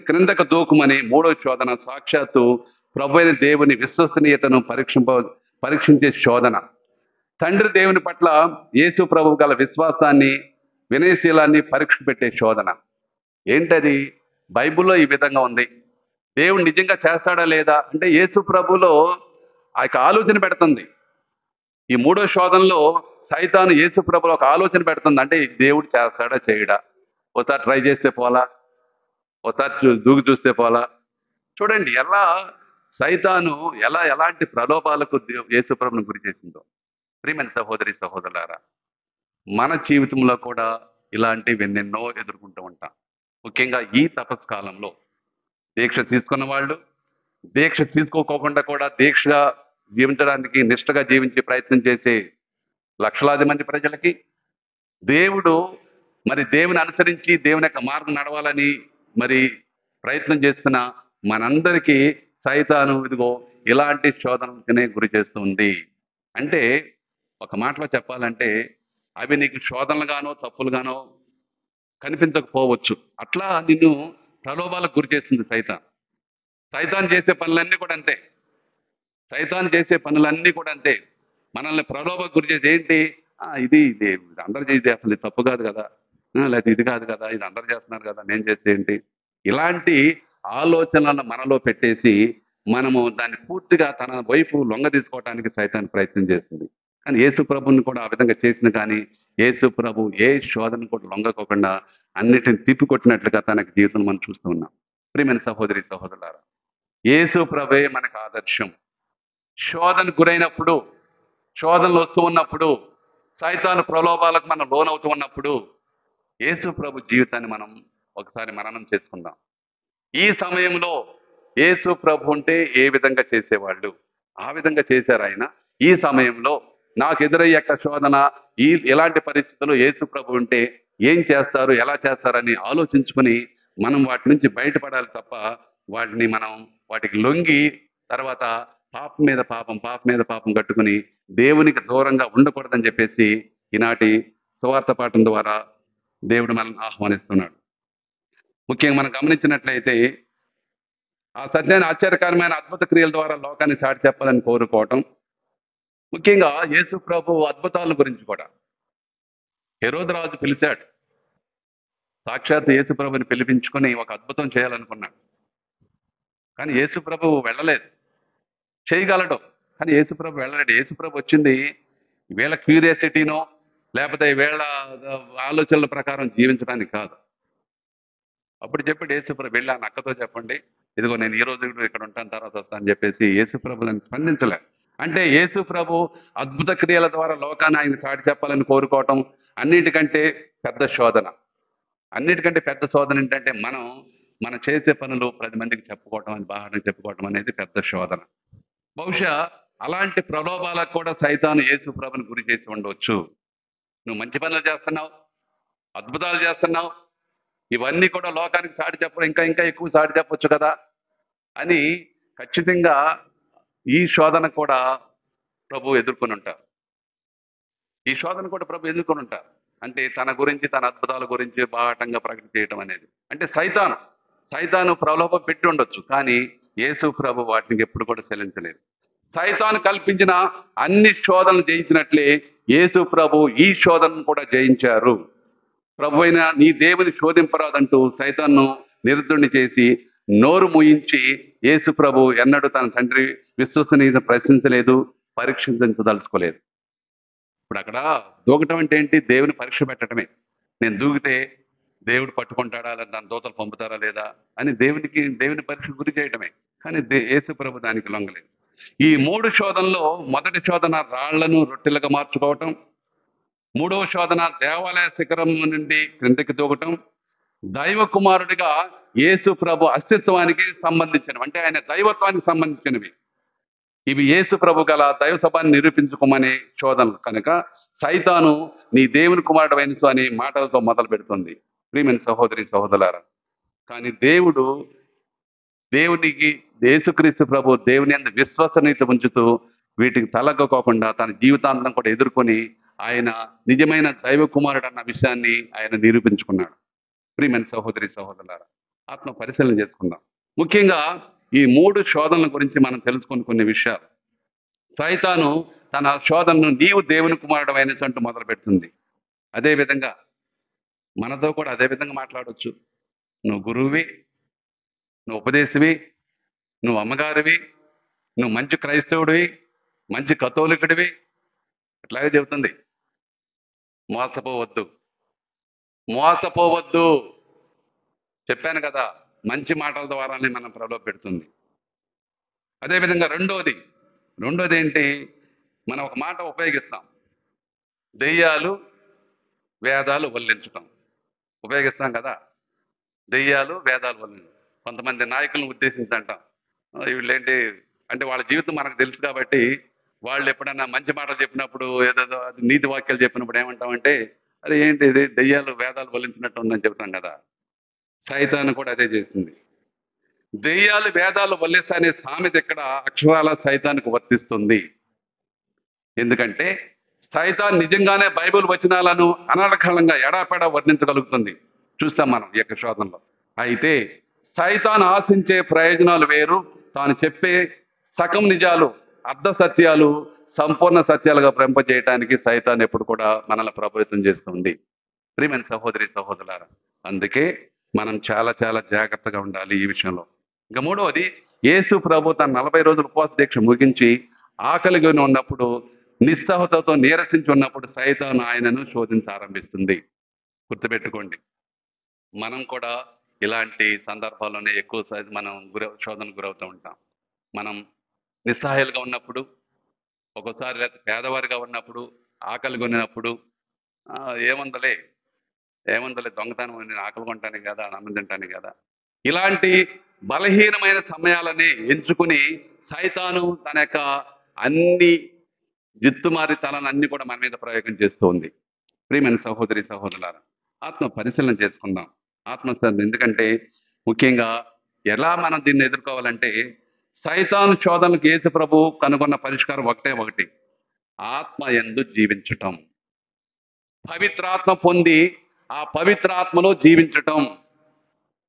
Speaker 1: క్రిందకు దూకుమని మూడో శోధన సాక్షాత్తు ప్రభు అయిన దేవుని విశ్వసనీయతను పరీక్షించే శోధన. తండ్రి దేవుని పట్ల యేసు ప్రభు గల విశ్వాసాన్ని, వినయశీలాన్ని పరీక్ష పెట్టే శోధన. ఏంటది? బైబిల్లో ఈ విధంగా ఉంది. దేవుడు నిజంగా చేస్తాడా లేదా అంటే యేసు ప్రభులో ఆ యొక్క ఆలోచన పెడుతుంది. ఈ మూడో శోధనలో సైతాను యేసు ప్రభులో ఒక ఆలోచన పెడుతుంది. అంటే దేవుడు చేస్తాడా చేయడా, ఒకసారి ట్రై చేస్తే పోలా, ఒకసారి దూకి చూస్తే పోలా. చూడండి ఎలా సైతాను ఎలాంటి ప్రలోభాలకు యేసు ప్రభుని గురి చేసిందో. ప్రియమైన సహోదరి సహోదరులారా, మన జీవితంలో కూడా ఇలాంటివి ఎన్నెన్నో ఎదుర్కొంటూ ఉంటాం. ముఖ్యంగా ఈ తపస్కాలంలో దీక్ష తీసుకున్న వాళ్ళు, దీక్ష తీసుకోకుండా కూడా దీక్షగా జీవించడానికి, నిష్ఠగా జీవించే ప్రయత్నం చేసే లక్షలాది మంది ప్రజలకి, దేవుడు మరి దేవుని అనుసరించి దేవుని యొక్క మార్గం నడవాలని మరి ప్రయత్నం చేస్తున్న మనందరికీ సైతాను ఇదిగో ఇలాంటి శోధనలకనే గురి చేస్తుంది. అంటే ఒక మాటలో చెప్పాలంటే అవి నీకు శోధనలుగానో తప్పులుగానో కనిపించకపోవచ్చు, అట్లా నిన్ను ప్రలోభాలకు గురి చేస్తుంది సైతాన్. సైతాన్ చేసే పనులన్నీ కూడా అంతే. సైతాన్ చేసే పనులన్నీ కూడా అంతే. మనల్ని ప్రలోభకు గురి చేసి ఏంటి, ఇది అందరు చేసే, అసలు ఇది తప్పు కాదు కదా, లేకపోతే ఇది కాదు కదా, ఇది అందరు చేస్తున్నారు కదా, నేను చేస్తే ఏంటి, ఇలాంటి ఆలోచనలను మనలో పెట్టేసి మనము దాన్ని పూర్తిగా తన వైపు లొంగ తీసుకోవడానికి సైతాన్ ప్రయత్నం చేస్తుంది. కానీ యేసు ప్రభుని కూడా ఆ విధంగా చేసిన, కానీ యేసు ప్రభు ఏ శోధన కూడా లొంగకోకుండా అన్నిటిని తిప్పికొట్టినట్లుగా తన జీవితం మనం చూస్తూ ఉన్నాం. ప్రియమైన సహోదరి సహోదరులారా, యేసు ప్రభే మనకు ఆదర్శం. శోధన గురైనప్పుడు, శోధనలు వస్తూ ఉన్నప్పుడు, సైతాను ప్రలోభాలకు మనం లోనవుతూ ఉన్నప్పుడు యేసు ప్రభు జీవితాన్ని మనం ఒకసారి మననం చేసుకుందాం. ఈ సమయంలో యేసు ప్రభు ఉంటే ఏ విధంగా చేసేవాళ్ళు, ఆ విధంగా చేశారు ఆయన. ఈ సమయంలో నాకు ఎదురయ్యే శోధన, ఎలాంటి పరిస్థితుల్లో యేసు ప్రభు ఉంటే ఏం చేస్తారు, ఎలా చేస్తారని ఆలోచించుకుని మనం వాటి నుంచి బయటపడాలి తప్ప వాటికి లొంగి తర్వాత పాపం మీద పాపం కట్టుకుని దేవునికి దూరంగా ఉండకూడదని చెప్పేసి ఈనాటి సువార్త పాఠం ద్వారా దేవుడు మనల్ని ఆహ్వానిస్తున్నాడు. ముఖ్యంగా మనం గమనించినట్లయితే ఆ సత్యాన్ని ఆశ్చర్యకరమైన అద్భుత క్రియల ద్వారా లోకాన్ని చాటి చెప్పాలని కోరుకోవటం, ముఖ్యంగా యేసు ప్రభు అద్భుతాల గురించి కూడా. హెరోదు రాజు పిలిచాడు, సాక్షాత్ యేసు ప్రభుని పిలిపించుకొని ఒక అద్భుతం చేయాలనుకున్నాడు. కానీ యేసు ప్రభు వెళ్ళలేదు. చేయగలడు కానీ యేసు ప్రభు వెళ్ళలేడు. యేసు ప్రభు వచ్చింది వీళ్ళ క్యూరియాసిటీనో లేకపోతే వీళ్ళ ఆలోచనల ప్రకారం జీవించడానికి కాదు. అప్పుడు చెప్పాడు యేసు ప్రభు, వెళ్ళి ఆ నక్కతో చెప్పండి, ఇదిగో నేను ఈ రోజు ఇక్కడ ఉంటాను, తర్వాత వస్తాను అని చెప్పేసి యేసు ప్రభుని స్పందించలే. అంటే యేసు ప్రభు అద్భుత క్రియల ద్వారా లోకాన్ని ఆయన చాటి చెప్పాలని కోరుకోవటం అన్నిటికంటే పెద్ద శోధన. అన్నిటికంటే పెద్ద శోధన ఏంటంటే మనం చేసే పనులు 10 మందికి చెప్పుకోవటం, అని బాగా చెప్పుకోవటం అనేది పెద్ద శోధన. బహుశా అలాంటి ప్రలోభాలకు కూడా సైతాను యేసు ప్రభుని గురి చేసి ఉండవచ్చు. నువ్వు మంచి పనులు చేస్తున్నావు, అద్భుతాలు చేస్తున్నావు, ఇవన్నీ కూడా లోకానికి చాటి చెప్పడం, ఇంకా ఎక్కువ చాటి చెప్పొచ్చు కదా అని ఖచ్చితంగా ఈ శోధన కూడా ప్రభు ఎదుర్కొని ఉంటారు. ఈ శోధన కూడా ప్రభు ఎదుర్కొని ఉంటారు. అంటే తన గురించి, తన అద్భుతాల గురించి బాహటంగా ప్రకటన చేయడం అనేది. అంటే సైతాను ప్రలోభం పెట్టి ఉండొచ్చు, కానీ యేసు ప్రభు వాటిని ఎప్పుడు కూడా చెల్లించలేదు. సైతాను కల్పించిన అన్ని శోధనలు జయించినట్లే యేసు ప్రభు ఈ శోధనను కూడా జయించారు. ప్రభు అయిన నీ దేవుని శోధింపరాదంటూ సైతాన్ను నిరుద్ధుడిని చేసి నోరు ముయించి యేసు ప్రభు ఎన్నడూ తన తండ్రి విశ్వసనీయత ప్రశ్నించలేదు, పరీక్షించదలుచుకోలేదు. ఇప్పుడు అక్కడ దూకటం అంటే ఏంటి? దేవుని పరీక్ష పెట్టడమే. నేను దూకితే దేవుడు పట్టుకుంటాడా, లేదా దాని దూతలు పంపుతారా లేదా అని దేవుని పరీక్ష గురి చేయడమే. కానీ యేసు ప్రభు దానికి లొంగలేదు. ఈ 3 శోధనలో మొదటి శోధన రాళ్లను రొట్టెలుగా మార్చుకోవటం, మూడవ శోధన దేవాలయ శిఖరం నుండి క్రిందకి దూకటం, దైవ కుమారుడిగా యేసు ప్రభు అస్తిత్వానికి సంబంధించినవి, అంటే ఆయన దైవత్వానికి సంబంధించినవి. ఇవి యేసు ప్రభు గల దైవ సభాన్ని నిరూపించుకోమనే శోధనలు కనుక సైతాను నీ దేవుని కుమారుడు అయినసు అనే మాటలతో మొదలు పెడుతుంది. ప్రియమైన సహోదరి సహోదరులారా, కానీ దేవునికి యేసుక్రీస్తు ప్రభు దేవుని యందు విశ్వసనీయత ఉంచుతూ వీటికి తలగ్గకోకుండా తన జీవితాంతం కూడా ఎదుర్కొని ఆయన నిజమైన దైవ కుమారుడు అన్న విషయాన్ని ఆయన నిరూపించుకున్నాడు. ప్రియమైన సహోదరి సహోదరులారా, ఆత్మ పరిశీలన చేసుకుందాం. ముఖ్యంగా ఈ 3 శోధనల గురించి మనం తెలుసుకున్న కొన్ని విషయాలు. సైతాను తన శోధనను నీవు దేవుని కుమారుడు అయినట్టు మొదలు పెడుతుంది. అదేవిధంగా మనతో కూడా అదే విధంగా మాట్లాడవచ్చు. నువ్వు గురువువి, నువ్వు ఉపదేశివి, నువ్వు అమ్మగారివి, నువ్వు మంచి క్రైస్తవుడివి, మంచి కథోలికుడివి, ఇట్లాగే చెబుతుంది. మోసపోవద్దు, మోసపోవద్దు. చెప్పాను కదా, మంచి మాటల ద్వారానే మనం ప్రలోభ పెడుతుంది. అదేవిధంగా రెండోది ఏంటి? మనం ఒక మాట ఉపయోగిస్తాం, దెయ్యాలు వేదాలు వల్లించటం ఉపయోగిస్తాం కదా. దెయ్యాలు వేదాలు వల్లించడం కొంతమంది నాయకులను ఉద్దేశించి అంటాం. వీళ్ళేంటి అంటే వాళ్ళ జీవితం మనకు తెలుసు కాబట్టి వాళ్ళు ఎప్పుడన్నా మంచి మాటలు చెప్పినప్పుడు, ఏదేదో నీతి వాక్యాలు చెప్పినప్పుడు ఏమంటామంటే, అది ఏంటి ఇది దెయ్యాలు వేదాలు వల్లించినట్టు ఉందని చెప్తాం కదా. సైతాను కూడా అదే చేసింది. దెయ్యాలు వేదాలు వల్లిస్తానే సామెత ఇక్కడ అక్షరాల సైతానికి వర్తిస్తుంది. ఎందుకంటే సైతాన్ నిజంగానే బైబిల్ వచనాలను అనర్గళంగా ఎడాపెడా వర్ణించగలుగుతుంది. చూస్తాం మనం ఈ యొక్క శోధనలో. అయితే సైతాన్ ఆశించే ప్రయోజనాలు వేరు, తాను చెప్పే సగం నిజాలు అర్ధ సత్యాలు సంపూర్ణ సత్యాలుగా ప్రయింపజేయడానికి సైతాన్ ఎప్పుడు కూడా మనల్ని ప్రభావితం చేస్తుంది. ప్రియమైన సహోదరి సహోదరులారా, అందుకే మనం చాలా చాలా జాగ్రత్తగా ఉండాలి ఈ విషయంలో. ఇంకా మూడవది, యేసు ప్రభు తన 40 రోజుల ఉపవాస దీక్ష ముగించి ఆకలిగా ఉన్నప్పుడు, నిస్సహతతో నీరసించి ఉన్నప్పుడు సైతాను ఆయనను శోధించ ఆరంభిస్తుంది. గుర్తుపెట్టుకోండి, మనం కూడా ఇలాంటి సందర్భాల్లోనే ఎక్కువ మనం శోధనకు గురవుతూ ఉంటాం. మనం నిస్సహాయాలుగా ఉన్నప్పుడు, ఒక్కోసారి లేకపోతే పేదవారిగా ఉన్నప్పుడు, ఆకలి కొనినప్పుడు ఏముందలే దొంగతనం, నేను ఆకలి కొంటానికి కదా, అన్నం తింటానికి కదా, ఇలాంటి బలహీనమైన సమయాలని ఎంచుకుని సైతాను తన యొక్క అన్ని జిత్తుమారితనాన్ని అన్ని కూడా మన మీద ప్రయోగం చేస్తూ ఉంది. ప్రియమైన సహోదరి సహోదరులారా, ఆత్మ పరిశీలన చేసుకుందాం. ఎందుకంటే ముఖ్యంగా ఎలా మనం దీన్ని ఎదుర్కోవాలంటే, సైతాను శోధనలకు యేసు ప్రభు కనుగొన్న పరిష్కారం ఒకటి, ఆత్మ యందు జీవించటం. పవిత్రాత్మ పొంది ఆ పవిత్రాత్మలో జీవించటం.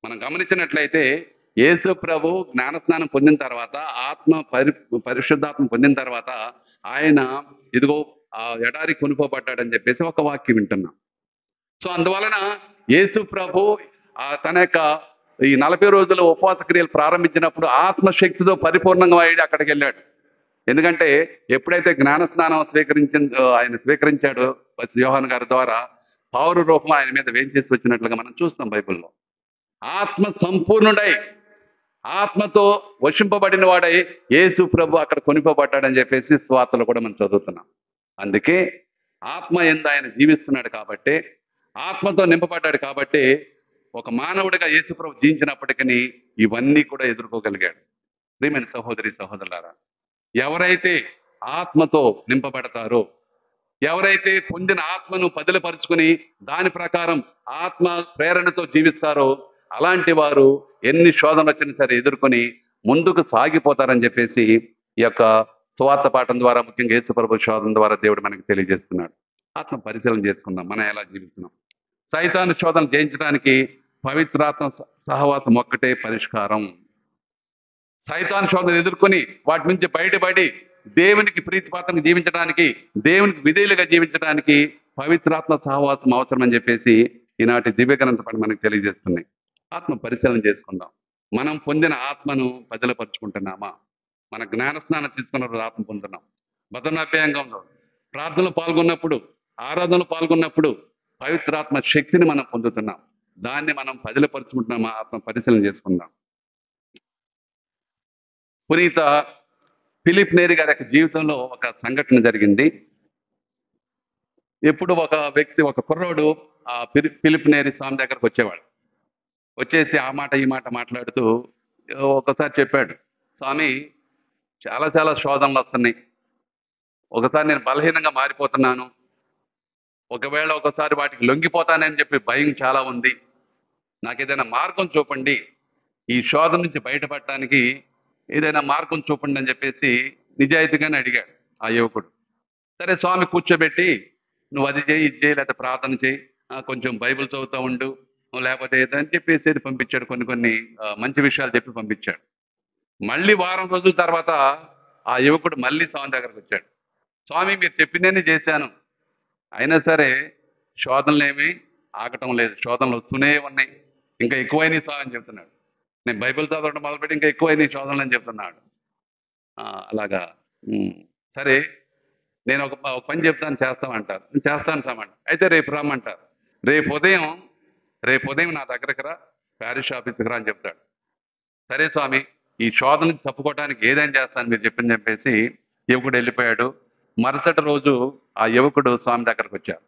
Speaker 1: మనం గమనించినట్లయితే యేసు ప్రభు జ్ఞానస్నానం పొందిన తర్వాత, పరిశుద్ధాత్మ పొందిన తర్వాత ఆయన ఇదిగో ఆ ఎడారి కొనుక్కోబడ్డాడని చెప్పేసి ఒక వాక్యం వింటున్నాం. సో అందువలన యేసు ప్రభు తన యొక్క ఈ 40 రోజుల ఉపవాస క్రియలు ప్రారంభించినప్పుడు ఆత్మశక్తితో పరిపూర్ణంగా అక్కడికి వెళ్ళాడు. ఎందుకంటే ఎప్పుడైతే జ్ఞానస్నానం ఆయన స్వీకరించాడో యోహాను గారి ద్వారా, పౌర రూపం ఆయన మీద వేంచేసి వచ్చినట్లుగా మనం చూస్తాం బైబిల్లో. ఆత్మ సంపూర్ణుడై, ఆత్మతో వశింపబడిన వాడై యేసు ప్రభు అక్కడ కొనిపోబడ్డాడని చెప్పేసి స్వార్తలో కూడా మనం చదువుతున్నాం. అందుకే ఆత్మ యందు ఆయన జీవిస్తున్నాడు కాబట్టి, ఆత్మతో నింపబడ్డాడు కాబట్టి, ఒక మానవుడిగా యేసు ప్రభు జీవించినప్పటికీ ఇవన్నీ కూడా ఎదుర్కోగలిగాడు. ప్రియమైన సహోదరి సహోదరులారా, ఎవరైతే ఆత్మతో నింపబడతారో, ఎవరైతే పొందిన ఆత్మను పదిలపరుచుకుని దాని ప్రకారం ఆత్మ ప్రేరణతో జీవిస్తారో, అలాంటి వారు ఎన్ని శోధనలు వచ్చినా సరే ఎదుర్కొని ముందుకు సాగిపోతారని చెప్పేసి ఈ యొక్క సువార్త పాఠం ద్వారా, ముఖ్యంగా యేసు ప్రభు శోధన ద్వారా దేవుడు మనకి తెలియజేస్తున్నాడు. ఆత్మ పరిశీలన చేసుకుందాం, మనం ఎలా జీవిస్తున్నాం. సైతాను శోధన జయించడానికి పవిత్రాత్మ సహవాసం ఒక్కటే పరిష్కారం. సైతాను శోధన ఎదుర్కొని వాటి నుంచి బయటపడి దేవునికి ప్రీతిపాత్రంగా జీవించడానికి, దేవునికి విధేయులుగా జీవించడానికి పవిత్రాత్మ సహవాసం అవసరం అని చెప్పేసి ఈనాటి దివ్యగ్రంథ పని మనకు తెలియజేస్తున్నాయి. ఆత్మ పరిశీలన చేసుకుందాం. మనం పొందిన ఆత్మను పదిలపరుచుకుంటున్నామా? మన జ్ఞానస్నానం తీసుకున్న రోజు ఆత్మ పొందుతున్నాం. 19వ అధ్యాయంలో ప్రార్థనలో పాల్గొన్నప్పుడు, ఆరాధనలో పాల్గొన్నప్పుడు పవిత్రాత్మ శక్తిని మనం పొందుతున్నాం. దాన్ని మనం పదిలపరుచుకుంటున్నాం. ఆత్మ పరిశీలన చేసుకుందాం. పునీత ఫిలిప్ నేరి గారి యొక్క జీవితంలో ఒక సంఘటన జరిగింది. ఎప్పుడు ఒక వ్యక్తి, ఒక కుర్రోడు ఆ ఫిలిప్ నేరి స్వామి దగ్గరకు వచ్చేవాడు. వచ్చేసి ఆ మాట ఈ మాట మాట్లాడుతూ ఒకసారి చెప్పాడు, స్వామి చాలా చాలా శోధనలు వస్తున్నాయి. ఒకసారి నేను బలహీనంగా మారిపోతున్నాను. ఒకవేళ ఒకసారి వాటికి లొంగిపోతానని చెప్పి భయం చాలా ఉంది. నాకు ఏదైనా మార్గం చూపండి, ఈ శోధన నుంచి బయటపడటానికి ఏదైనా మార్గం చూపండి అని చెప్పేసి నిజాయితీగానే అడిగాడు ఆ యువకుడు. సరే స్వామి కూర్చోబెట్టి, నువ్వు అది చేయి, ఇది చేయి, లేకపోతే ప్రార్థన చేయి, కొంచెం బైబిల్ చదువుతూ ఉండు, లేకపోతే ఏదని చెప్పేసి పంపించాడు. కొన్ని మంచి విషయాలు చెప్పి పంపించాడు. మళ్ళీ వారం రోజుల తర్వాత ఆ యువకుడు మళ్ళీ స్వామి దగ్గరకు వచ్చాడు. స్వామి మీరు చెప్పిందని చేశాను, అయినా సరే శోధనలు ఏమీ ఆగటం లేదు, శోధనలు వస్తూనే ఉన్నాయి, ఇంకా ఎక్కువైనాయి స్వామి అని చెప్తున్నాడు. నేను బైబిల్ చదవడం మొదలుపెట్టి ఇంకా ఎక్కువైనాయి శోధనలు అని చెప్తున్నాడు. అలాగా సరే నేను ఒక పని చెప్తాను, చేస్తామంటారు. నేను చేస్తాను సామంట. అయితే రేపు రమ్మంటారు. రేపు ఉదయం నా దగ్గరకు రా, ప్యారిష్ ఆఫీస్కి రా అని చెప్తాడు. సరే స్వామి, ఈ శోధన నుంచి తప్పుకోవడానికి ఏదైనా చేస్తాను మీరు చెప్పింది చెప్పేసి యువకుడు వెళ్ళిపోయాడు. మరుసటి రోజు ఆ యువకుడు స్వామి దగ్గరకు వచ్చారు.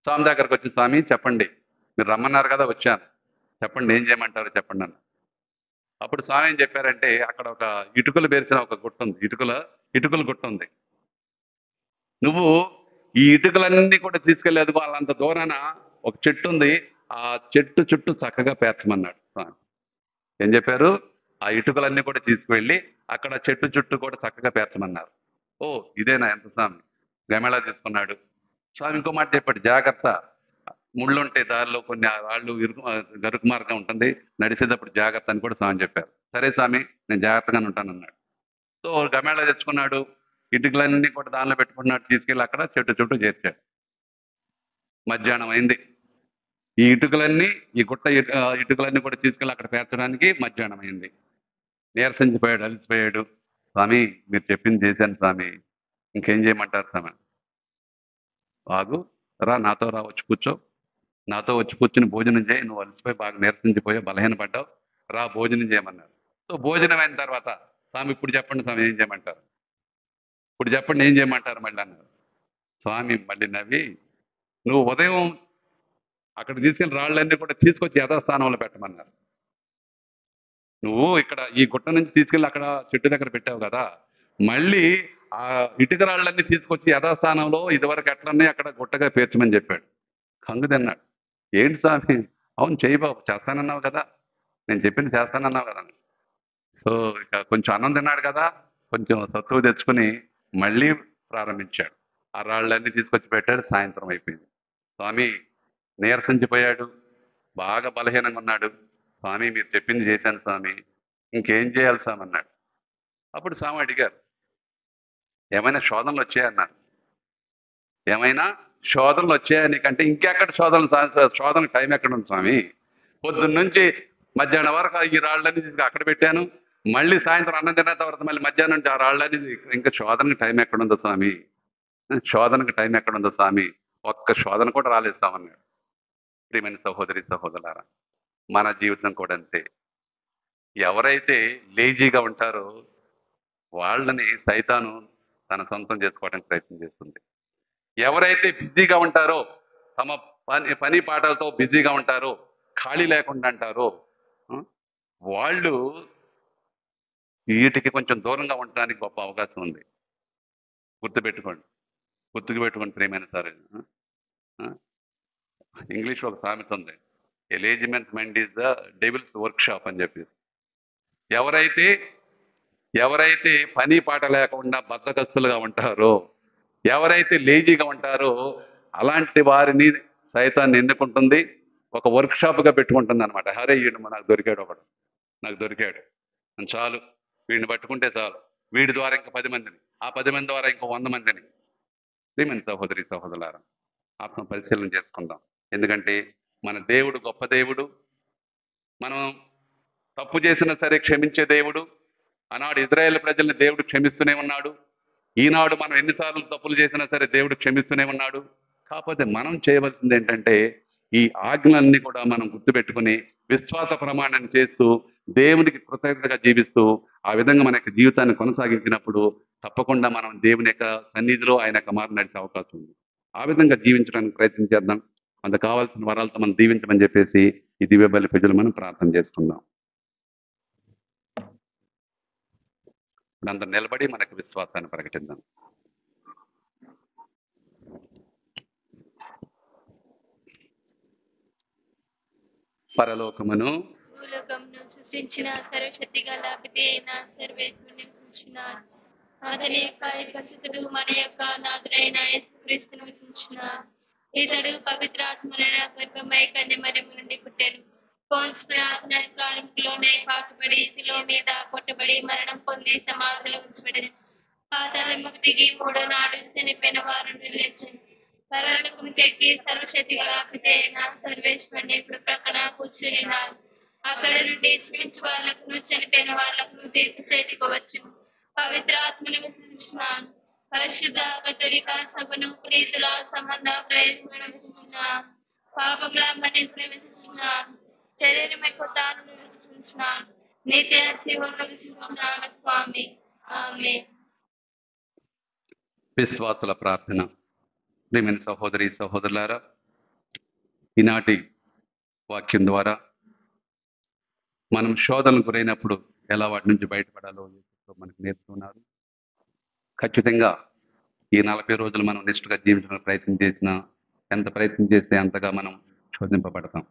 Speaker 1: స్వామి దగ్గరకు వచ్చి, స్వామి చెప్పండి, మీరు రమ్మన్నారు కదా, వచ్చాను, చెప్పండి ఏం చేయమంటారు చెప్పండి అన్న. అప్పుడు స్వామి ఏం చెప్పారంటే, అక్కడ ఒక ఇటుకలు పేర్చిన ఒక గుట్ట ఉంది, ఇటుకల గుట్ట ఉంది. నువ్వు ఈ ఇటుకలన్నీ కూడా తీసుకెళ్లేదు, వాళ్ళంత దూరాన ఒక చెట్టు ఉంది, ఆ చెట్టు చుట్టూ చక్కగా పేర్చమన్నాడు స్వామి. ఏం చెప్పారు? ఆ ఇటుకలన్నీ కూడా తీసుకువెళ్ళి అక్కడ చెట్టు చుట్టూ కూడా చక్కగా పేర్చమన్నారు. ఓ ఇదేనా ఎంత స్వామి, గమేళా తీసుకున్నాడు. స్వామి ఇంకో మాట చెప్పాడు, జాగ్రత్త, ముళ్ళుంటే దారిలో కొన్ని రాళ్ళు గరుకు మార్గం ఉంటుంది, నడిచేటప్పుడు జాగ్రత్త అని కూడా స్వామి చెప్పారు. సరే స్వామి నేను జాగ్రత్తగానే ఉంటానన్నాడు. సో గమేళా తెచ్చుకున్నాడు, ఇటుకలన్నీ కూడా దానిలో పెట్టుకున్నాడు, తీసుకెళ్ళి అక్కడ చెట్టు చుట్టూ చేర్చాడు. మధ్యాహ్నం అయింది. ఈ ఇటుకలన్నీ కూడా తీసుకెళ్ళి అక్కడ పేర్చడానికి మధ్యాహ్నం అయింది. నీరసించిపోయాడు, అలసిపోయాడు. స్వామి మీరు చెప్పింది చేశాను స్వామి, ఇంకేం చేయమంటారు స్వామి? బాగు రా, నాతో రా, వచ్చి కూర్చో, నాతో వచ్చి కూర్చుని భోజనం చేయి, నువ్వు అలసిపోయి బాగా నీరసించిపోయావు, బలహీనపడ్డావు, రా భోజనం చేయమన్నారు. సో భోజనం అయిన తర్వాత, స్వామి ఇప్పుడు చెప్పండి స్వామి ఏం చేయమంటారు, ఇప్పుడు చెప్పండి ఏం చేయమంటారు మళ్ళీ అన్నారు. స్వామి మళ్ళీ నవ్వి, నువ్వు ఉదయం అక్కడ తీసుకెళ్ళి రాళ్ళన్నీ కూడా తీసుకొచ్చి యథాస్థానంలో పెట్టమన్నారు. నువ్వు ఇక్కడ ఈ గుట్ట నుంచి తీసుకెళ్ళి అక్కడ చెట్టు దగ్గర పెట్టావు కదా, మళ్ళీ ఆ ఇటుక రాళ్ళన్నీ తీసుకొచ్చి యథాస్థానంలో ఇదివరకు ఎట్లన్నీ అక్కడ గుట్టగా పేర్చమని చెప్పాడు. కంగు తిన్నాడు. ఏంటి స్వామి? అవును చేయి బాబు, చేస్తానన్నావు కదా, నేను చెప్పింది చేస్తానన్నావు కదా. సో ఇక కొంచెం అన్నం తిన్నాడు కదా, కొంచెం సత్తువు తెచ్చుకుని మళ్ళీ ప్రారంభించాడు. ఆ రాళ్ళన్నీ తీసుకొచ్చి పెట్టాడు. సాయంత్రం అయిపోయింది. స్వామి నీరసించిపోయాడు, బాగా బలహీనంగా ఉన్నాడు. స్వామి మీరు చెప్పింది చేశాను స్వామి, ఇంకేం చేయాలి స్వామి అన్నాడు. అప్పుడు స్వామి అడిగారు, ఏమైనా శోధనలు వచ్చాయన్నారు. ఏమైనా శోధనలు వచ్చాయా నీకంటే? ఇంకెక్కడ శోధన టైం ఎక్కడ ఉంది స్వామి? పొద్దున్న నుంచి మధ్యాహ్నం వరకు ఈ రాళ్ళన్నీ తీసుకు అక్కడ పెట్టాను, మళ్ళీ సాయంత్రం అన్నం తిన్న తర్వాత మళ్ళీ మధ్యాహ్నం నుంచి ఆ రాళ్ళన్నీ ఇంకా శోధనకి టైం ఎక్కడుందో స్వామి, శోధనకి టైం ఎక్కడుందో స్వామి, ఒక్క శోధన కూడా రాలేస్తామన్నాడు. ప్రియమైన సహోదరి సహోదరులారా, మన జీవితం కూడా అంతే. ఎవరైతే లేజీగా ఉంటారో వాళ్ళని సైతాను తన సొంతం చేసుకోవడానికి ప్రయత్నం చేస్తుంది. ఎవరైతే బిజీగా ఉంటారో, తమ పని పాటలతో బిజీగా ఉంటారో, ఖాళీ లేకుండా అంటారో, వాళ్ళు వీటికి కొంచెం దూరంగా ఉండడానికి గొప్ప అవకాశం ఉంది. గుర్తుకు పెట్టుకోండి ప్రియమైన సార్. ఇంగ్లీష్ ఒక సామెత ఉంది, a lazy men's mind is the devil's workshop అని చెప్పి. ఎవరైతే పని పాట లేకుండా బద్ధకస్తులుగా ఉంటారో, ఎవరైతే లేజీగా ఉంటారో, అలాంటి వారిని సైతాన్ని ఎన్నుకుంటుంది, ఒక వర్క్ షాప్గా పెట్టుకుంటుంది అనమాట. హరే వీడు నాకు దొరికాడు, నాకు దొరికాడు అని చాలు, వీడిని పట్టుకుంటే చాలు, వీడి ద్వారా ఇంకా 10 మందిని, ఆ 10 మంది ద్వారా ఇంకో 100 మందిని. ప్రియమైన సహోదరి సహోదరులారా, ఆత్మ పరిశీలన చేసుకుందాం. ఎందుకంటే మన దేవుడు గొప్ప దేవుడు, మనం తప్పు చేసినా సరే క్షమించే దేవుడు. ఆనాడు ఇజ్రాయేల్ ప్రజల్ని దేవుడు క్షమిస్తూనే ఉన్నాడు. ఈనాడు మనం ఎన్నిసార్లు తప్పులు చేసినా సరే దేవుడు క్షమిస్తూనే ఉన్నాడు. కాకపోతే మనం చేయవలసింది ఏంటంటే ఈ ఆజ్ఞలన్నీ కూడా మనం గుర్తుపెట్టుకుని విశ్వాస ప్రమాణాన్ని చేస్తూ దేవునికి కృతజ్ఞతగా జీవిస్తూ ఆ విధంగా మన యొక్క జీవితాన్ని కొనసాగించినప్పుడు తప్పకుండా మనం దేవుని యొక్క సన్నిధిలో ఆయన యొక్క మార్గం నడిచే అవకాశం ఉంది. ఆ విధంగా జీవించడానికి ప్రయత్నం చేద్దాం. అందుకు కావాల్సిన వరాలతో మనం దీవించమని చెప్పేసి ఈ దివ్య బలి పూజలు మనం ప్రార్థన చేసుకుందాం. ఇప్పుడు అందరూ నిలబడి మనకు విశ్వాసాన్ని ప్రకటిద్దాం. పరలోకమును
Speaker 2: భూలోకమును సృష్టించిన సర్వశక్తి గల పితి అయిన సర్వేశ్వరుని విశ్వసించున్నాను. అతని యొక్క ఏకసుతుడు మన యొక్క నాథుడైన యేసుక్రీస్తును విశ్వసించున్నాను. ఇతడు పవిత్రాత్మల గర్భమై కన్యమరియము నుండి పుట్టెను. పోన్స్ పిలాతు అధికారంలోనే పాటుపడి శిలువ మీద కొట్టబడి మరణం పొంది సమాధిలో ఉంచబడెను. పాతాళముకు దిగి మూడో నాడు చనిపోయిన వారిని లేచెను. పరలోకముకెక్కి సర్వశక్తి గల పితి అయిన సర్వేశ్వరుని ఇప్పుడు ప్రక్కన కూర్చుని ఉన్నారు. అక్కడ నుండి జీవించే వాళ్ళకును చనిపోయిన వాళ్ళకును తీర్పు చేయడానికి వచ్చును. పవిత్ర ఆత్మను విశ్వసించున్నాను. పరిశుద్ధ కథోలిక సభను ప్రీతుల సంబంధ ప్రయత్నం విశ్వసించున్నాను. పాపముల మన్నింపును విశ్వసించున్నాను. శరీరం యొక్క తాను విశ్వసించున్నాను. నిత్య జీవమును విశ్వసించున్నాను స్వామి. ఆమేన్.
Speaker 1: విశ్వాసుల ప్రార్థన. ప్రియమైన సహోదరి సహోదరులారా, ఈనాటి వాక్యం ద్వారా మనం శోధనకు గురైనప్పుడు ఎలా వాటి నుంచి బయటపడాలో మనకు నేర్చుకున్నారు. ఖచ్చితంగా ఈ 40 రోజులు మనం నిష్ఠగా జీవించడానికి ప్రయత్నం చేసినా, ఎంత ప్రయత్నం చేస్తే అంతగా మనం శోధింపబడతాం.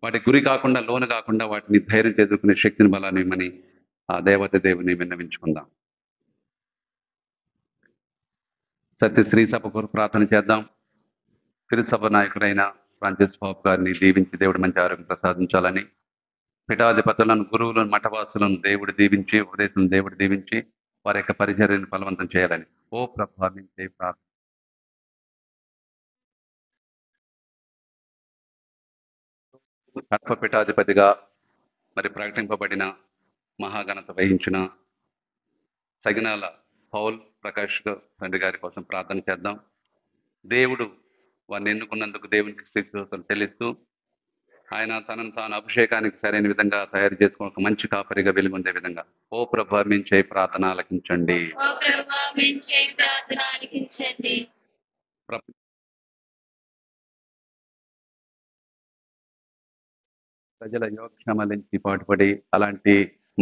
Speaker 1: వాటి గురి కాకుండా లోను కాకుండా వాటిని ధైర్యం చేసుకునే శక్తిని బలాన్ని ఇవ్వమని ఆ దేవత దేవుని విన్నవించుకుందాం. సత్యశ్రీ సభ కొరకు ప్రార్థన చేద్దాం. తిరుసభ నాయకుడైన ఫ్రాన్సిస్ బాబు గారిని దీవించి దేవుడు మంచి ఆరోగ్యం ప్రసాదించాలని, పీఠాధిపతులను, గురువులను, మఠవాసులను దేవుడు దీవించి, ఉపదేశం దేవుడు దీవించి వారి యొక్క పరిచర్యను ఫలవంతం చేయాలని ఓ ప్రభావించే ప్రార్థన. కడప పీఠాధిపతిగా మరి ప్రకటింపబడిన మహాఘనత వహించిన సగినాల పౌల్ ప్రకాష్ తండ్రి గారి కోసం ప్రార్థన చేద్దాం. దేవుడు వారిని ఎన్నుకున్నందుకు దేవునికి స్తుతులు చెల్లిస్తూ ఆయన తనను తాను అభిషేకానికి సరైన విధంగా తయారు చేసుకుని ఒక మంచి కాపరిగా వెలుగొందే విధంగా ఓ ప్రభు మీ చేయి ప్రార్థన ఆలకించండి. ప్రజల యోగక్షేమాలకి పాటుపడి అలాంటి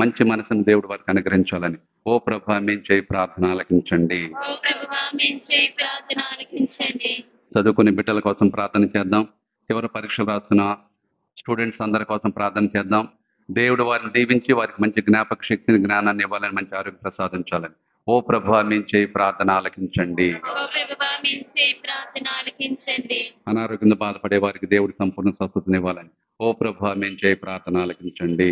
Speaker 1: మంచి మనసును దేవుడు వారికి అనుగ్రహించాలని ఓ ప్రభు మీ చేయి ప్రార్థన ఆలకించండి. చదువుకునే బిడ్డల కోసం ప్రార్థన చేద్దాం. చివరి పరీక్షలు రాస్తున్న స్టూడెంట్స్ అందరి కోసం ప్రార్థన చేద్దాం. దేవుడు వారిని దీవించి వారికి మంచి జ్ఞాపక శక్తిని, జ్ఞానాన్ని ఇవ్వాలని, మంచి ఆరోగ్యం ప్రసాదించాలని ఓ ప్రభు మీ చేయి ప్రార్థన ఆలకించండి. అనారోగ్యంతో బాధపడే వారికి దేవుడి సంపూర్ణ స్వస్థతని ఇవ్వాలని ఓ ప్రభు మీ చేయి ప్రార్థన ఆలకించండి.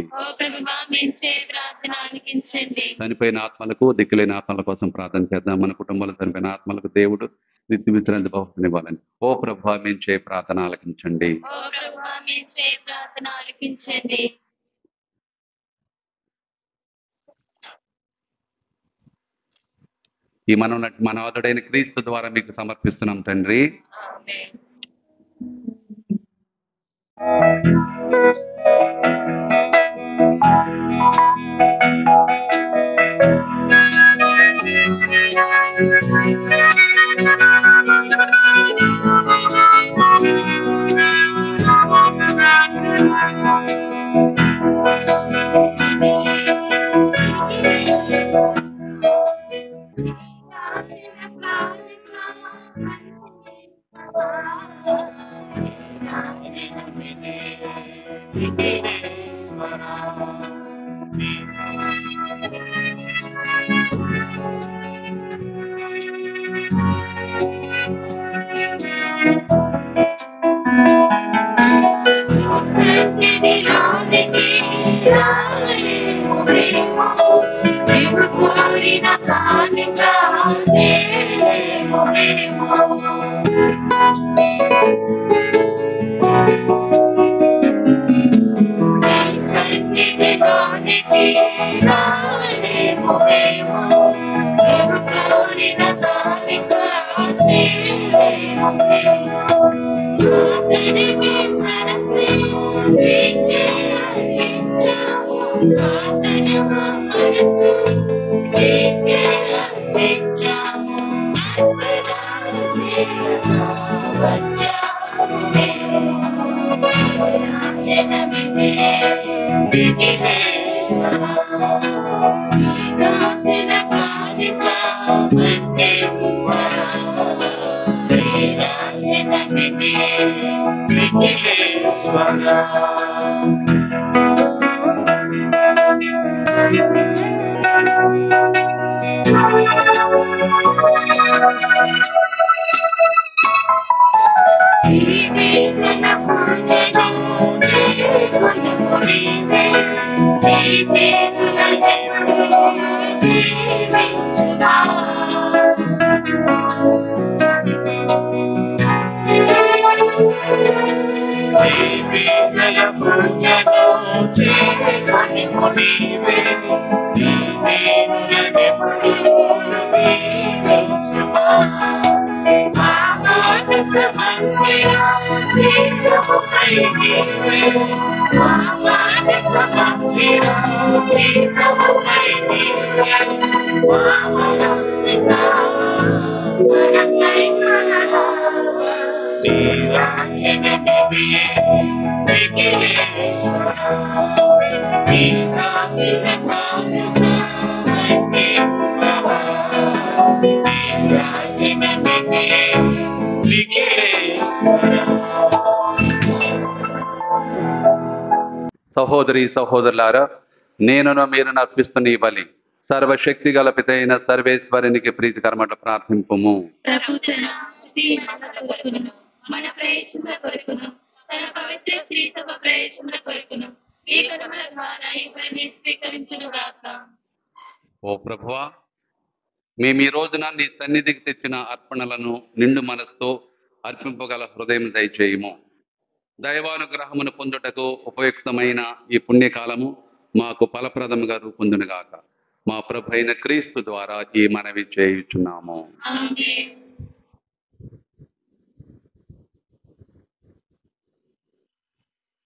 Speaker 1: చనిపోయిన ఆత్మలకు, దిక్కులేని ఆత్మల కోసం ప్రార్థన చేద్దాం. మన కుటుంబంలో చనిపోయిన ఆత్మలకు దేవుడు నిత్య విశ్రాంతి బహుమతిని ఇవ్వాలని ఓ ప్రభు మీ చేయి ప్రార్థన ఆలకించండి. ఈ మనవదుడైన క్రీస్తు ద్వారా మీకు సమర్పిస్తున్నాం తండ్రి.
Speaker 2: Glory
Speaker 1: సహోదరి సహోదరులారా, నేనును మీరు అర్పిస్తున్న ఈ బలి సర్వశక్తి గల పితైన సర్వేశ్వరునికి ప్రీతికరమట ప్రార్థింపుము.
Speaker 2: ప్రభు తన స్తుతి మహిమ కొరకును, మన ప్రయోజనముల కొరకును, తన పవిత్ర శ్రీ సభ ప్రయోజనముల కొరకును ఈ కర్మల ద్వారా ఎవరిని స్వీకరించును గాక.
Speaker 1: ఓ ప్రభువా, మేము ఈ రోజున నీ సన్నిధికి తెచ్చిన అర్పణలను నిండు మనసుతో అర్పింపగల హృదయం దయచేయము. దైవానుగ్రహమును పొందుటకు ఉపయుక్తమైన ఈ పుణ్యకాలము మాకు ఫలప్రదముగా రూపొందునుగాక. మా ప్రభు అయిన క్రీస్తు ద్వారా ఈ మనవి చేయుచున్నాము.
Speaker 2: ఆమేన్.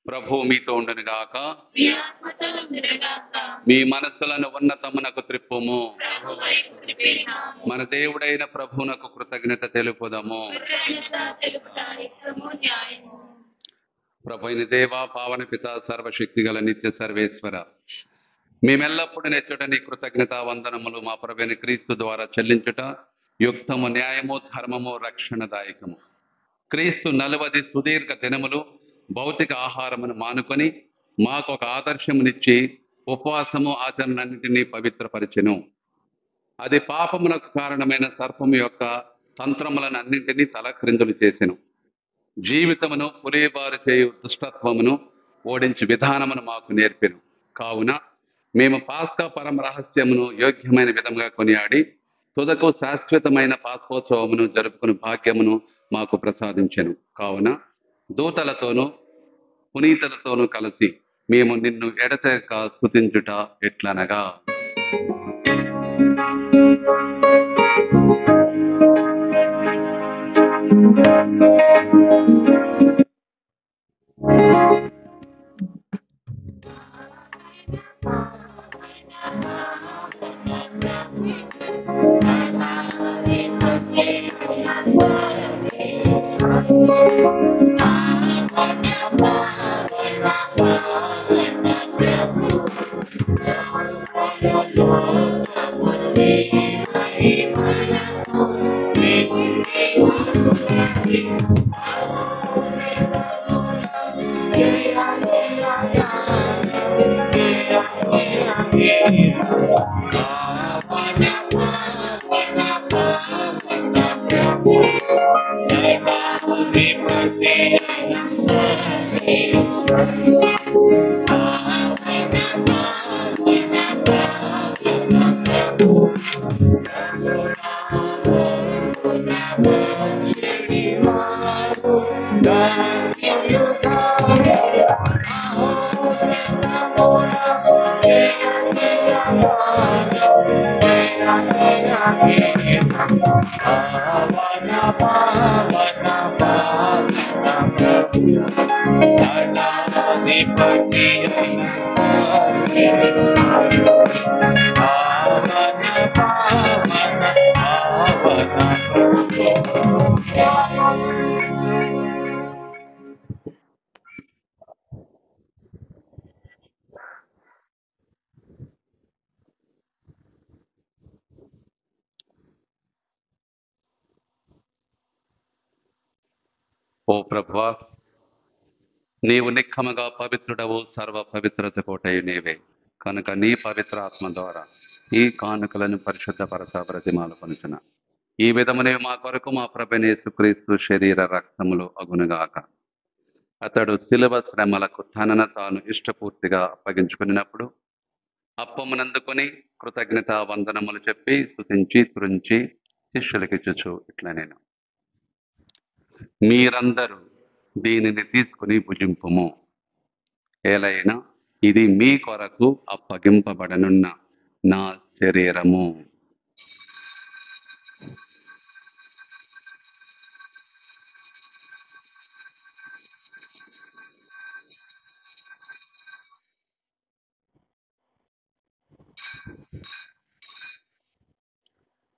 Speaker 1: ప్రభు మీతో ఉండునుగాక.
Speaker 2: మీ ఆత్మతో ఉండునుగాక.
Speaker 1: మీ మనస్సులను ఉన్నతమునకు త్రిప్పుము.
Speaker 2: ప్రభు వైపు త్రిప్పేయుము.
Speaker 1: మన దేవుడైన ప్రభువునకు కృతజ్ఞత తెలుపుదము.
Speaker 2: కృతజ్ఞత తెలుపుట యుక్తము న్యాయము.
Speaker 1: ప్రభు అయిన దేవ, పావన పిత, సర్వశక్తి గల నిత్య సర్వేశ్వర, మేమెల్లప్పుడు నెచ్చుట నీ కృతజ్ఞత వందనములు మా ప్రభు అయిన క్రీస్తు ద్వారా చెల్లించుట యుక్తము, న్యాయము, ధర్మము, రక్షణదాయకము. క్రీస్తు 40 సుదీర్ఘ దినములు భౌతిక ఆహారమును మానుకొని మాకు ఒక ఆదర్శమునిచ్చి ఉపవాసము ఆచరణన్నింటినీ పవిత్రపరిచెను. అది పాపమునకు కారణమైన సర్పము యొక్క తంత్రములను అన్నింటినీ తలక్రిందులు చేసెను. జీవితమును పులిబారు చేయు దుష్టత్వమును ఓడించి విధానమును మాకు నేర్పెను. కావున మేము పాస్కా పరమ రహస్యమును యోగ్యమైన విధంగా కొనియాడి తుదకు శాశ్వతమైన పాస్కోత్సవమును జరుపుకుని భాగ్యమును మాకు ప్రసాదించెను. కావున దూతలతోనూ పునీతులతోనూ కలిసి మేము నిన్ను ఎడతెగక స్తుతించుట ఎట్లనగా,
Speaker 5: Avana
Speaker 3: పావన పావన ప్రభు దళాధిపతి అయిన స్వామి పావన పావన పావన ప్రభు.
Speaker 1: ఓ ప్రభువా, నీవు నిక్కముగా పవిత్రుడవు, సర్వ పవిత్రత కోటయు నీవే కనుక నీ పవిత్ర ఆత్మ ద్వారా ఈ కానుకలను పరిశుద్ధపరచ ప్రతిమాలు కొనుచున ఈ విధమునే మా కొరకు మా ప్రభువైన యేసుక్రీస్తు శరీర రక్తములు అగునుగాక. అతడు శిలువ శ్రమలకు తనను తాను ఇష్టపూర్తిగా అప్పగించుకున్నప్పుడు అప్పమునందుకొని కృతజ్ఞత వందనములు చెప్పి స్తుతించి తురించి శిష్యులకిచ్చుచు ఇట్లా నేను, మీరందరూ దీనిని తీసుకుని భుజింపుము. ఏలైనా ఇది మీ కొరకు అప్పగింపబడనున్న నా శరీరము.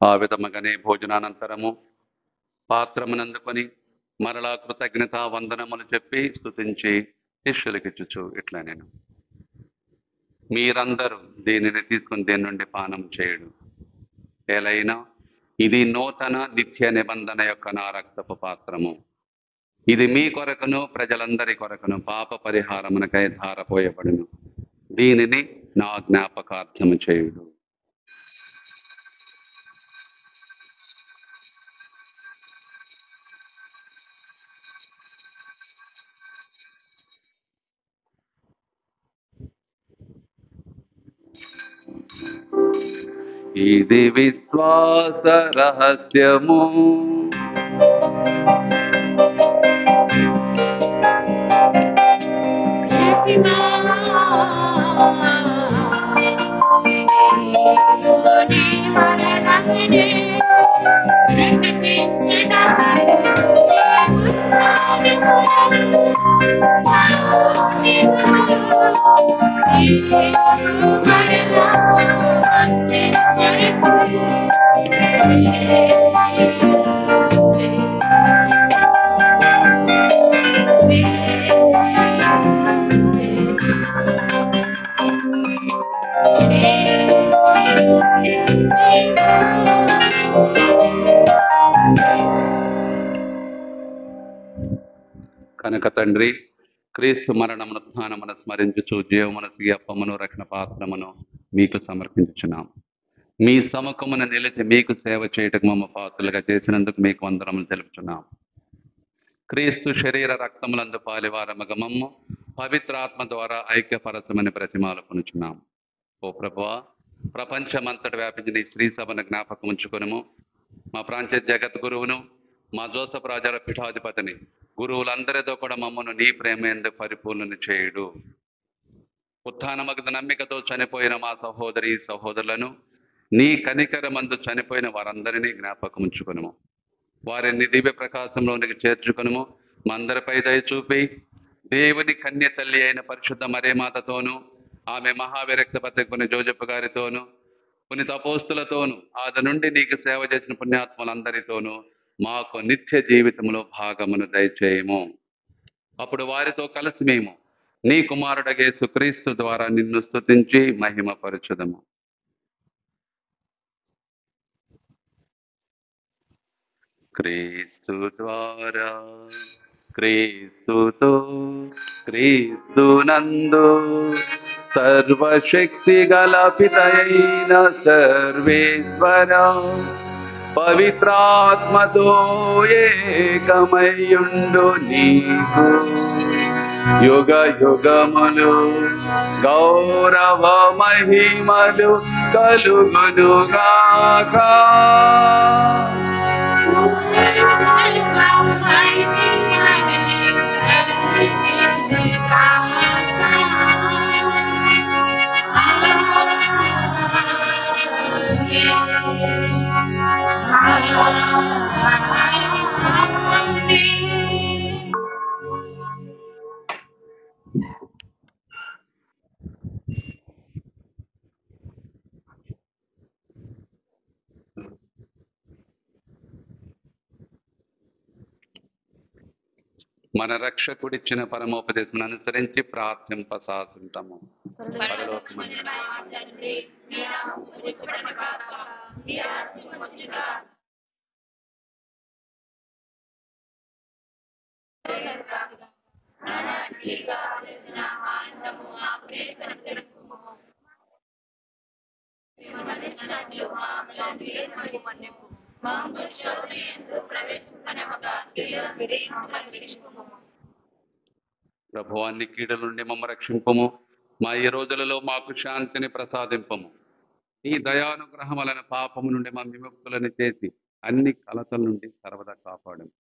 Speaker 1: ఆ విధముగానే భోజనానంతరము పాత్రమునందుకొని మరలా కృతజ్ఞత వందనములు చెప్పి స్తుతించి శిష్యులకిచ్చుచు ఇట్లా నేను, మీరందరూ దీనిని తీసుకుని దేని నుండి పానం చేయుడు. ఏలైనా ఇది నూతన నిత్య నిబంధన యొక్క నా రక్తపు పాత్రము. ఇది మీ కొరకును ప్రజలందరి కొరకును పాప పరిహారమునకై ధారపోయబడును. దీనిని నా జ్ఞాపకార్థము చేయుడు. ఇది విశ్వాస రహస్యము. కనుక తండ్రి, క్రీస్తు మరణమును ఉత్థానమును స్మరించుచు జీవమునసు అప్పమును రక్షణ పాత్రమును మీకు సమర్పించుచున్నాం. మీ సముఖమున నిలిచి మీకు సేవ చేయటకు మమ్మ పాత్రలుగా చేసినందుకు మీకు వందనములు తెలుపుచున్నాం. క్రీస్తు శరీర రక్తములందు పాలివారముగ మమ్ము పవిత్రాత్మ ద్వారా ఐక్యపరచమని ప్రతిమాలు కొనుచున్నాం. ఓ ప్రభువా, ప్రపంచమంతటి వ్యాపించిన ఈ శ్రీ సభను జ్ఞాపకం ఉంచుకొనుము. మా ప్రాంతీయ జగద్గురువును, మా జోసఫ్ రాజాల పీఠాధిపతిని, గురువులందరితో కూడా మమ్మను నీ ప్రేమ ఎందుకు పరిపూర్ణను చేయుడు. ఉత్థానమగు నమ్మికతో చనిపోయిన మా సహోదరి సహోదరులను, నీ కనికరమందు చనిపోయిన వారందరినీ జ్ఞాపకం ఉంచుకొనుము. వారిని దివ్య ప్రకాశంలోనికి చేర్చుకొనుము. మా అందరిపై దయ చూపి దేవుని కన్య తల్లి అయిన పరిశుద్ధ మరేమాతతోనూ, ఆమె మహావిరక్త పత్రికని జోజప్ప గారితోనూ, పునీత అపోస్తులతోనూ, ఆది నుండి నీకు సేవ చేసిన పుణ్యాత్మలందరితోనూ మాకు నిత్య జీవితంలో భాగమును దయచేయము. అప్పుడు వారితో కలిసి మేము నీ కుమారుడగే యేసుక్రీస్తు ద్వారా నిన్ను స్తుతించి మహిమపరచుదము. క్రీస్తు ద్వారా, క్రీస్తుతో, క్రీస్తునందు సర్వశక్తి గల పితయైన సర్వేశ్వర పవిత్రాత్మతో ఏకమయ్యుండు నీకు యుగ యుగములు గౌరవ మహిమలు కలుగునుగాక. మన రక్షకుడిచ్చిన పరమోపదేశం అనుసరించి ప్రార్థింపసాగుంటాము.
Speaker 2: పరలోకమందున మా తండ్రి, నీ నామము పూజించబడును గాక, నీ రాజ్యము వచ్చును గాక. నానాటికి కావలసిన ఆహారము మాకు నేడు అనుగ్రహించుము. మేము మన్నించినట్లు మా అపరాధములను మన్నింపు. మమ్ము శోధన యందు ప్రవేశింపనివ్వక కీడుల నుండి మమ్మల్ని రక్షించుము.
Speaker 1: ప్రభువా, అన్ని కీడుల నుండి మమ్మ రక్షింపము. మా ఈ రోజులలో మాకు శాంతిని ప్రసాదింపము. ఈ దయానుగ్రహం వలన పాపము నుండి మా విముక్తులను చేసి అన్ని కలతల నుండి సర్వదా కాపాడము.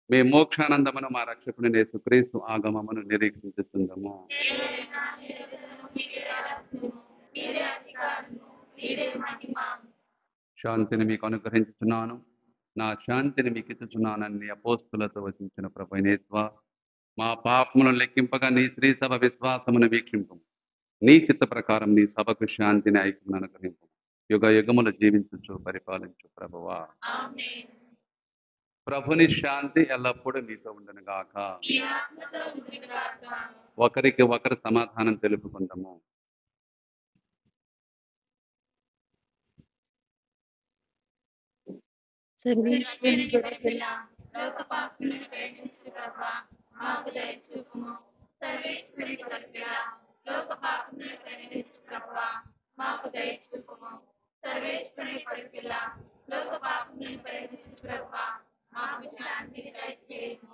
Speaker 1: మీ మోక్షానందమును మా రక్షకుని యేసుక్రీస్తు ఆగమమును నిరీక్షించుతుందము. శాంతిని మీకు అనుగ్రహించుచున్నాను, నా శాంతిని మీకు ఇచ్చుచున్నానని అపోస్తులతో వచించిన ప్రభు యేసువా, మా పాపములను లెక్కింపగా నీ శ్రీ సభ విశ్వాసమును వీక్షింపు. నీ చిత్త ప్రకారం నీ సభకు శాంతిని ఐక్యమును అనుగ్రహింపు. యుగ యుగములు జీవించుచు పరిపాలించు ప్రభువా. ప్రభుని శాంతి ఎల్లప్పుడూ మీతో ఉండను గాక. ఒకరికి ఒకరు సమాధానం తెలుపుకుందాము.
Speaker 2: సర్వేశ్వరుని గొర్రెపిల్ల, లోక పాపులను ప్రేమించు ప్రభువా, మాకు దయ చూపుము. సర్వేశ్వరుని గొర్రెపిల్ల, లోక పాపులను ప్రేమించు ప్రభువా, మాకు దయ చూపుము. సర్వేశ్వరుని గొర్రెపిల్ల, లోక పాపులను ప్రేమించు ప్రభువా, మాకు శాంతిని దయచేయుము.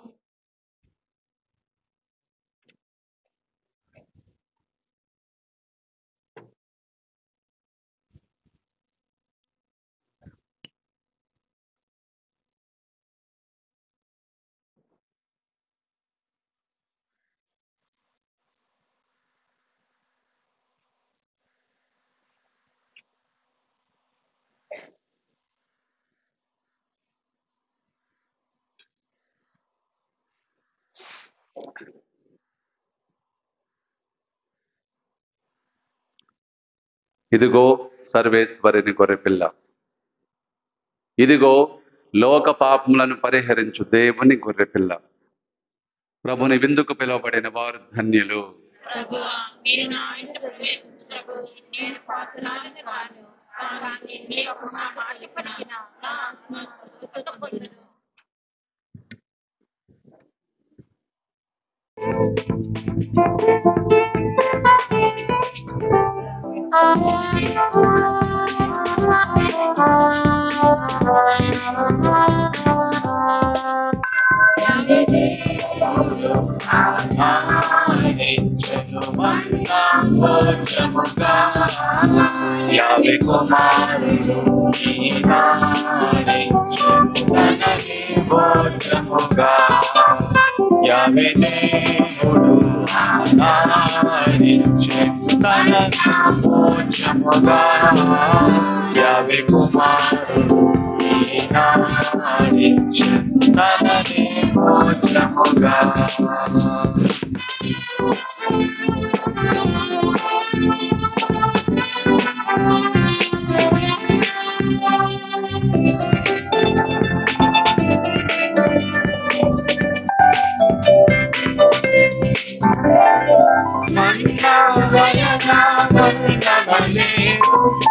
Speaker 1: ఇదిగో సర్వేశ్వరుని గొర్రెపిల్ల, ఇదిగో లోక పాపములను పరిహరించు దేవుని గొర్రెపిల్ల. ప్రభుని విందుకు పిలువబడిన వారు ధన్యులు.
Speaker 2: ప్రభువా, మీరు నా ఇంట ప్రవేశించినప్పుడు నేను పాత్రలను కాను, కానీ నీ ఒక మాట పలికిన నా ఆత్మ స్వస్థత పొందును.
Speaker 3: యావే కుమారుడు భోజముగా, యావే దేవుడు ఆనాడించెను తన భోజముగా, యావే కుమారుడు ఈనాడించెను తన భోజముగా.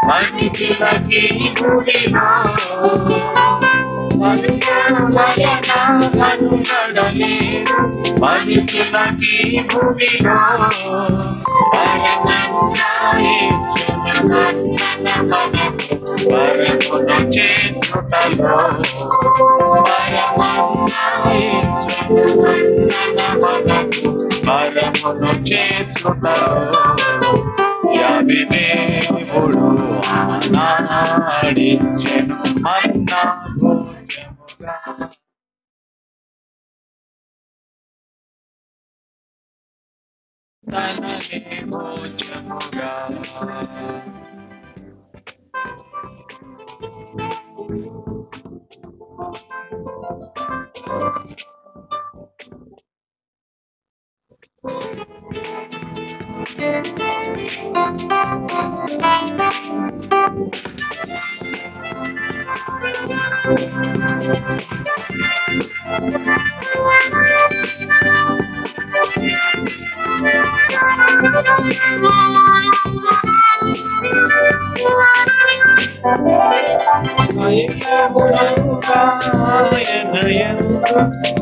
Speaker 3: మనిషిలకి గుడిలో మనిషిలకి గుడిలో వరమున చేతుటలో వరమును చేతుటలో యావే దేవుడు ఆనాడించెను మన్నా భోజముగా. తననే భోజముగా.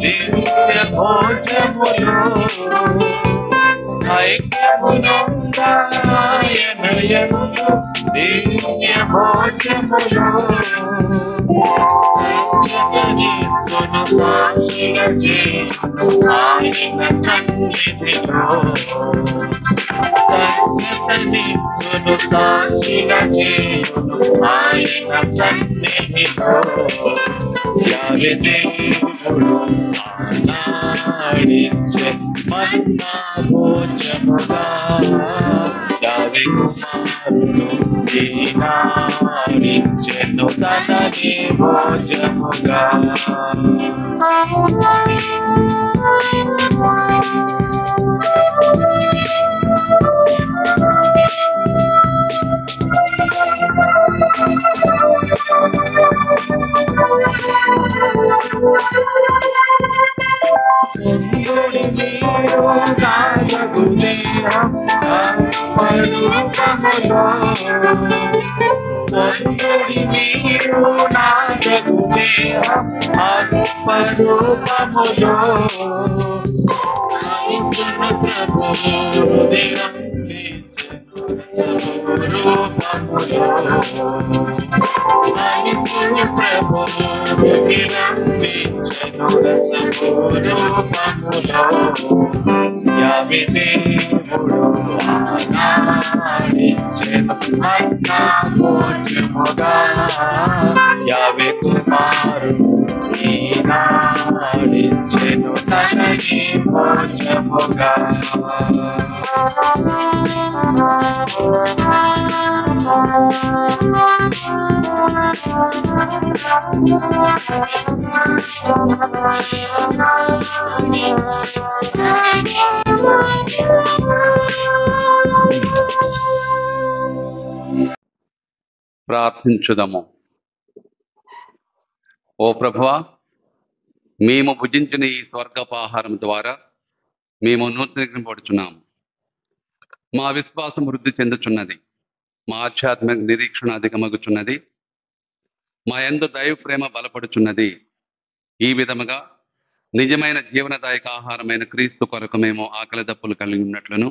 Speaker 3: దివ్య భోజములు ఐక్యమునందాయనయందు దివ్య భోజములు సత్యనిత్తును సాక్షిగా చేయును ఆయన సన్నిధిలో సత్యనిత్తును సాక్షిగా చేయును ఆయన సన్నిధిలో యావే దేవుడు ఆనాడించె మన్నా భోజముగా యావే కుమారుడు ఈనాడించెను తనని భోజముగా పొందుడి మీరు నాయకు దేహం స్వరూపములో పొందుడి మీరు నాయకు దేహం స్వరూపములో ఆవించును ప్రభు హృదయం రూపములో ఆవించును ప్రభు విరందించెను రసము రూపములో యావే దేవుడు ఆనాడించెను మన్నా భోజముగా యావే కుమారుడు ఈనాడించెను తనని భోజముగా
Speaker 1: ప్రార్థించుదము. ఓ ప్రభువా, మేము భుజించిన ఈ స్వర్గపాహారం ద్వారా మేము నూతనీకరింపబడుచున్నాము. మా విశ్వాసం వృద్ధి చెందుచున్నది, మా ఆధ్యాత్మిక నిరీక్షణ అధికమగుచున్నది, మా యందు దైవ ప్రేమ బలపడుచున్నది. ఈ విధముగా నిజమైన జీవనదాయక ఆహారమైన క్రీస్తు కొరకు మేము ఆకలి దప్పులు కలిగి ఉన్నట్లును,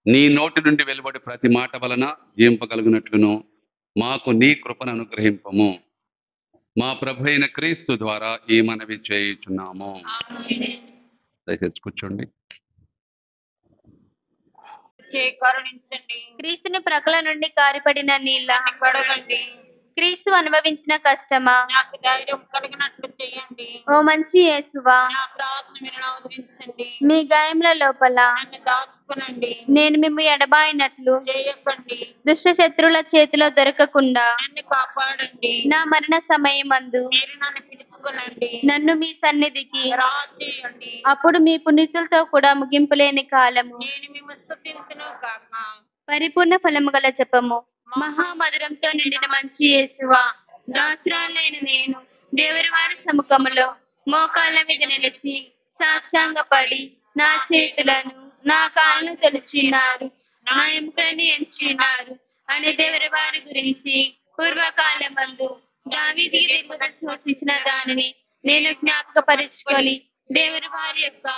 Speaker 1: నీ నోటి నుండి వెలువడి ప్రతి మాట వలన జీవింపగలుగునట్లును మాకు నీ కృపను అనుగ్రహింపము. మా ప్రభు అయిన క్రీస్తు ద్వారా ఈ మనవి చేయుచున్నాము. దయచేసి కూర్చోండి.
Speaker 4: కరుణించండి.
Speaker 2: క్రీస్తుని ప్రకల నుండి కారిపడిన నీళ్ళ
Speaker 4: కడగండి.
Speaker 2: క్రీస్తు అనుభవించిన కష్టమా
Speaker 4: నాకు ధైర్యం కలిగినట్లు చేయండి.
Speaker 2: ఓ మంచి యేసువా,
Speaker 4: నా ప్రార్థన మీరు ఆదరించండి.
Speaker 2: మీ గాయముల లోపల
Speaker 4: నన్ను దాచుకునండి.
Speaker 2: నేను మిమ్ము ఎడబాయినట్లు
Speaker 4: చేయకండి.
Speaker 2: దుష్ట శత్రువుల చేతిలో దొరకకుండా
Speaker 4: నన్ను కాపాడండి.
Speaker 2: నా మరణ సమయమందు
Speaker 4: మీరు నన్ను పిలుచుకునండి.
Speaker 2: నన్ను మీ సన్నిధికి
Speaker 4: రాచేయండి.
Speaker 2: అప్పుడు మీ పునీతులతో కూడా ముగింపులేని కాలము
Speaker 4: నేను మిమ్ము స్తుతించును గాక.
Speaker 2: పరిపూర్ణ ఫలము గల జపము. మహామధురంతో నిండిన మంచి యేసువా, దాసురాలైన నేను దేవుని వారి సముఖములో మోకాళ్ళ మీద నిలిచి సాష్టాంగపడి నా చేతులను నా కాళ్ళను తొలిచిన్నారు, నా ఎముకలను ఎంచున్నారు అని దేవుని వారి గురించి పూర్వకాలమందు దావీదు సూచించిన దానిని నేను జ్ఞాపకపరుచుకొని దేవుని వారి యొక్క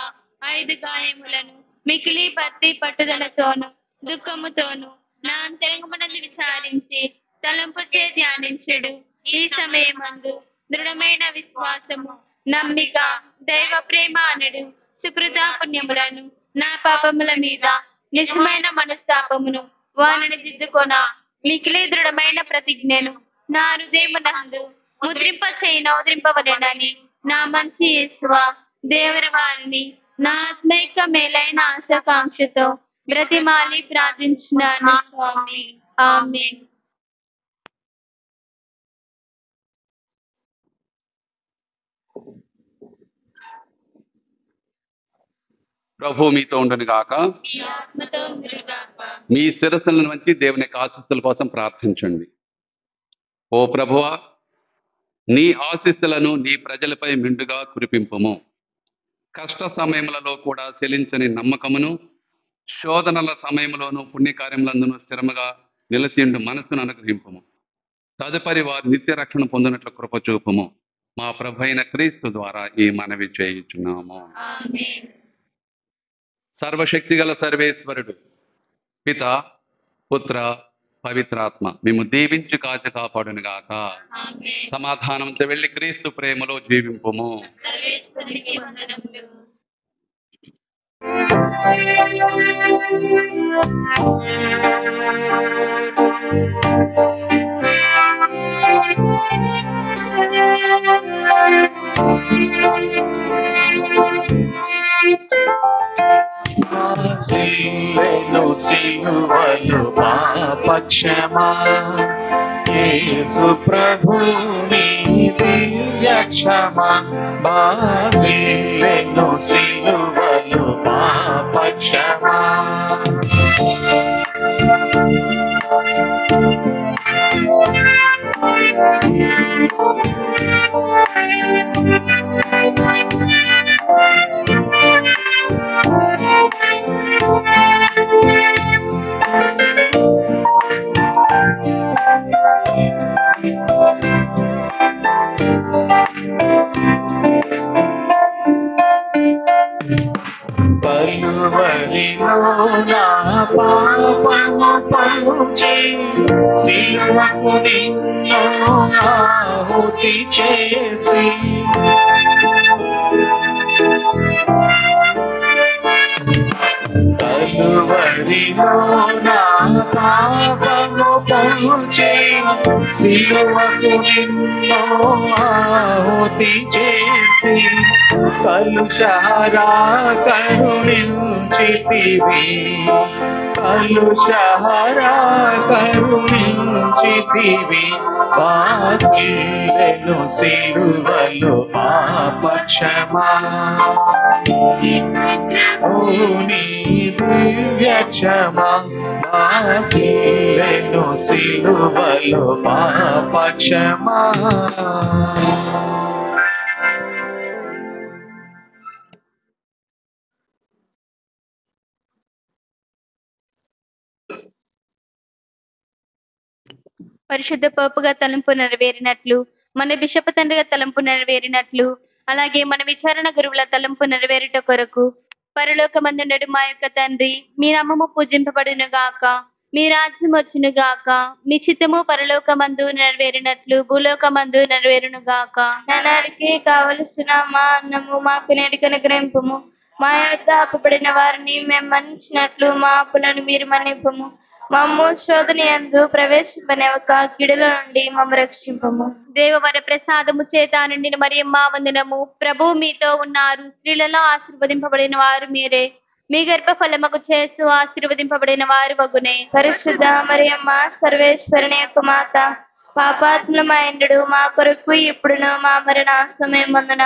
Speaker 2: 5 గాయములను మికిలి భక్తి పట్టుదలతోను దుఃఖముతోను నా అంతరంగమునందు విచారించి తలంపు చే ధ్యానించెడు. ఈ సమయమందు దృఢమైన విశ్వాసము, నమ్మిక, దైవ ప్రేమ అనడు సుకృతాపుణ్యములను నా పాపముల మీద నిజమైన మనస్తాపమును వానని దిద్దుకొన మికిలి దృఢమైన ప్రతిజ్ఞను నా హృదయమునందు నోదరింపవలెనని నా మంచి యేసువా దేవుని వారిని నా ఆత్మైక మేలైన ఆశాకాంక్షతో బ్రతిమాలి ప్రార్థించున్నాను స్వామి. ఆమేన్.
Speaker 1: ప్రభు మీతో ఉండును గాక.
Speaker 2: మీ ఆత్మతో ఉండుగాక.
Speaker 1: మీ శిరస్సులను వంచి దేవుని యొక్క ఆశీస్సుల కోసం ప్రార్థించండి. ఓ ప్రభువా, నీ ఆశీస్సులను నీ ప్రజలపై మెండుగా కురిపింపుము. కష్ట సమయములలో కూడా చెలించని నమ్మకమును, శోధనల సమయంలోనూ పుణ్యకార్యములందును స్థిరముగా నిలచిండు మనస్సును అనుగ్రహింపుము. తదుపరి వారు నిత్య రక్షణ పొందినట్లు కృప చూపుము. మా ప్రభైన క్రీస్తు ద్వారా ఈ మనవి చేయుచున్నాము.
Speaker 2: ఆమేన్.
Speaker 1: సర్వశక్తిగల సర్వేశ్వరుడు పిత పుత్ర పవిత్రాత్మ మేము దీవించి కాచి కాపాడును గాక.
Speaker 2: ఆమేన్.
Speaker 1: సమాధానంతో వెళ్ళి క్రీస్తు ప్రేమలో జీవింపుము.
Speaker 2: సర్వేశ్వరునికి వందనములు.
Speaker 3: సిలువలు సిలువలు పాపక్షమా యేసు ప్రభుని దివ్య క్షమా సిలువలు సిలువలు పాపక్షమా కలువరిలో నా పాపము పంచి సిలువకు నిన్ను ఆహుతి చేసి కలువరిలో నా పాపము పంచి సిలువకు నిన్ను ఆహుతి చేసి కలుషారా కరుణించితివి కలుషారా కరుణించితివి సిలువలు సిలువలు పాపక్షమా ఓ నీ దివ్య క్షమా సిలువలు సిలువలు పాపక్షమా.
Speaker 2: పరిశుద్ధ పోపుగా తలంపు నెరవేరినట్లు, మన బిషప్ తండ్రిగా తలంపు నెరవేరినట్లు, అలాగే మన విచారణ గురువుల తలంపు నెరవేరుట కొరకు పరలోకమందుండెడు మా యొక్క తండ్రి, మీ నామము పూజింపబడును గాక, మీ రాజ్యం వచ్చును గాక, మీ చిత్తము పరలోకమందు నెరవేరినట్లు భూలోకమందు నెరవేరును గాక. నానాడికి కావలసిన మా అన్నము మాకు నేటికి అనుగ్రహింపుము, మా యొద్ద అప్పుబడిన వారిని మేము మన్నించినట్లు మా అప్పులను మీరు మన్నింపుము, మమ్ము శోధన యందు ప్రవేశింపనివ్వక కీడుల నుండి మమ్ము రక్షింపము. దేవవర ప్రసాదము చేత నిండిన మరియమ్మ వందనము. ప్రభువు మీతో ఉన్నారు, స్త్రీలలో ఆశీర్వదింపబడిన వారు మీరే, మీ గర్భఫలముకు చేసు ఆశీర్వదింపబడిన వారు వగునే. పరిశుద్ధ మరియమ్మ సర్వేశ్వరుని యొక్క మాత, పాపాత్మమైండు మా కొరకు ఇప్పుడును మా మరణ సమయమందున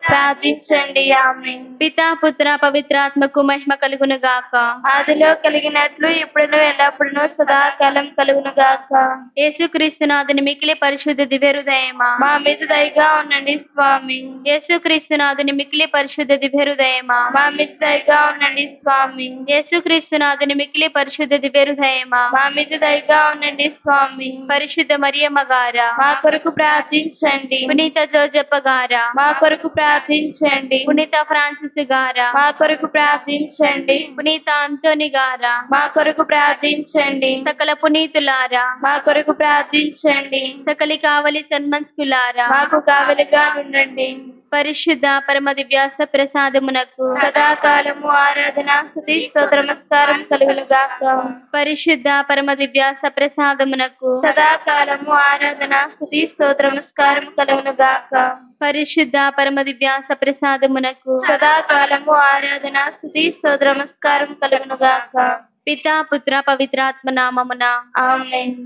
Speaker 2: ప్రార్థించండి. ఆమేన్. పితా పుత్ర పవిత్రాత్మకు మహిమ కలుగును గాక. ఆదిలో కలిగినట్లు ఇప్పుడును ఎల్లప్పుడును సదాకాలం కలుగును గాక. యేసుక్రీస్తునాథుని మికిలి పరిశుద్ధ దివ్య హృదయమా, మా మీద దయగా ఉండండి స్వామి. యేసుక్రీస్తునాథుని మికిలి పరిశుద్ధ దివ్య హృదయమా, మా మీద దయగా ఉండండి స్వామి. యేసుక్రీస్తునాథుని మికిలి పరిశుద్ధ దివ్య హృదయమా, మా మీద దయగా ఉండండి స్వామి. పరిశుద్ధ మరియమ్మ గారా, మా కొరకు ప్రార్థించండి. పునీత జోజప్ప గారా, మా కొరకు ప్రార్థించండి. పునీత ఫ్రాన్సిస్ గారా, మా కొరకు ప్రార్థించండి. పునీత అంతోని గారా, మా కొరకు ప్రార్థించండి. సకల పునీతులారా, మా కొరకు ప్రార్థించండి. సకలి కావలి సన్మన్స్కులారా, మాకు కావలిగా ఉండండి. పరిశుద్ధ పరమ దివ్యాస ప్రసాదమునకు సదాకాలము ఆరాధన స్తుతి స్తోత్ర నమస్కారం కలుగును గాక. పరిశుద్ధ పరమ దివ్యాస ప్రసాదమునకు సదాకాలము ఆరాధన స్తుతి స్తోత్ర నమస్కారం కలుగును గాక. పరిశుద్ధ పరమ దివ్యాస ప్రసాదమునకు సదాకాలము ఆరాధన స్తుతి స్తోత్ర నమస్కారం కలుగును గాక. పితా పుత్ర పవిత్రాత్మ నామమున ఆమేన్.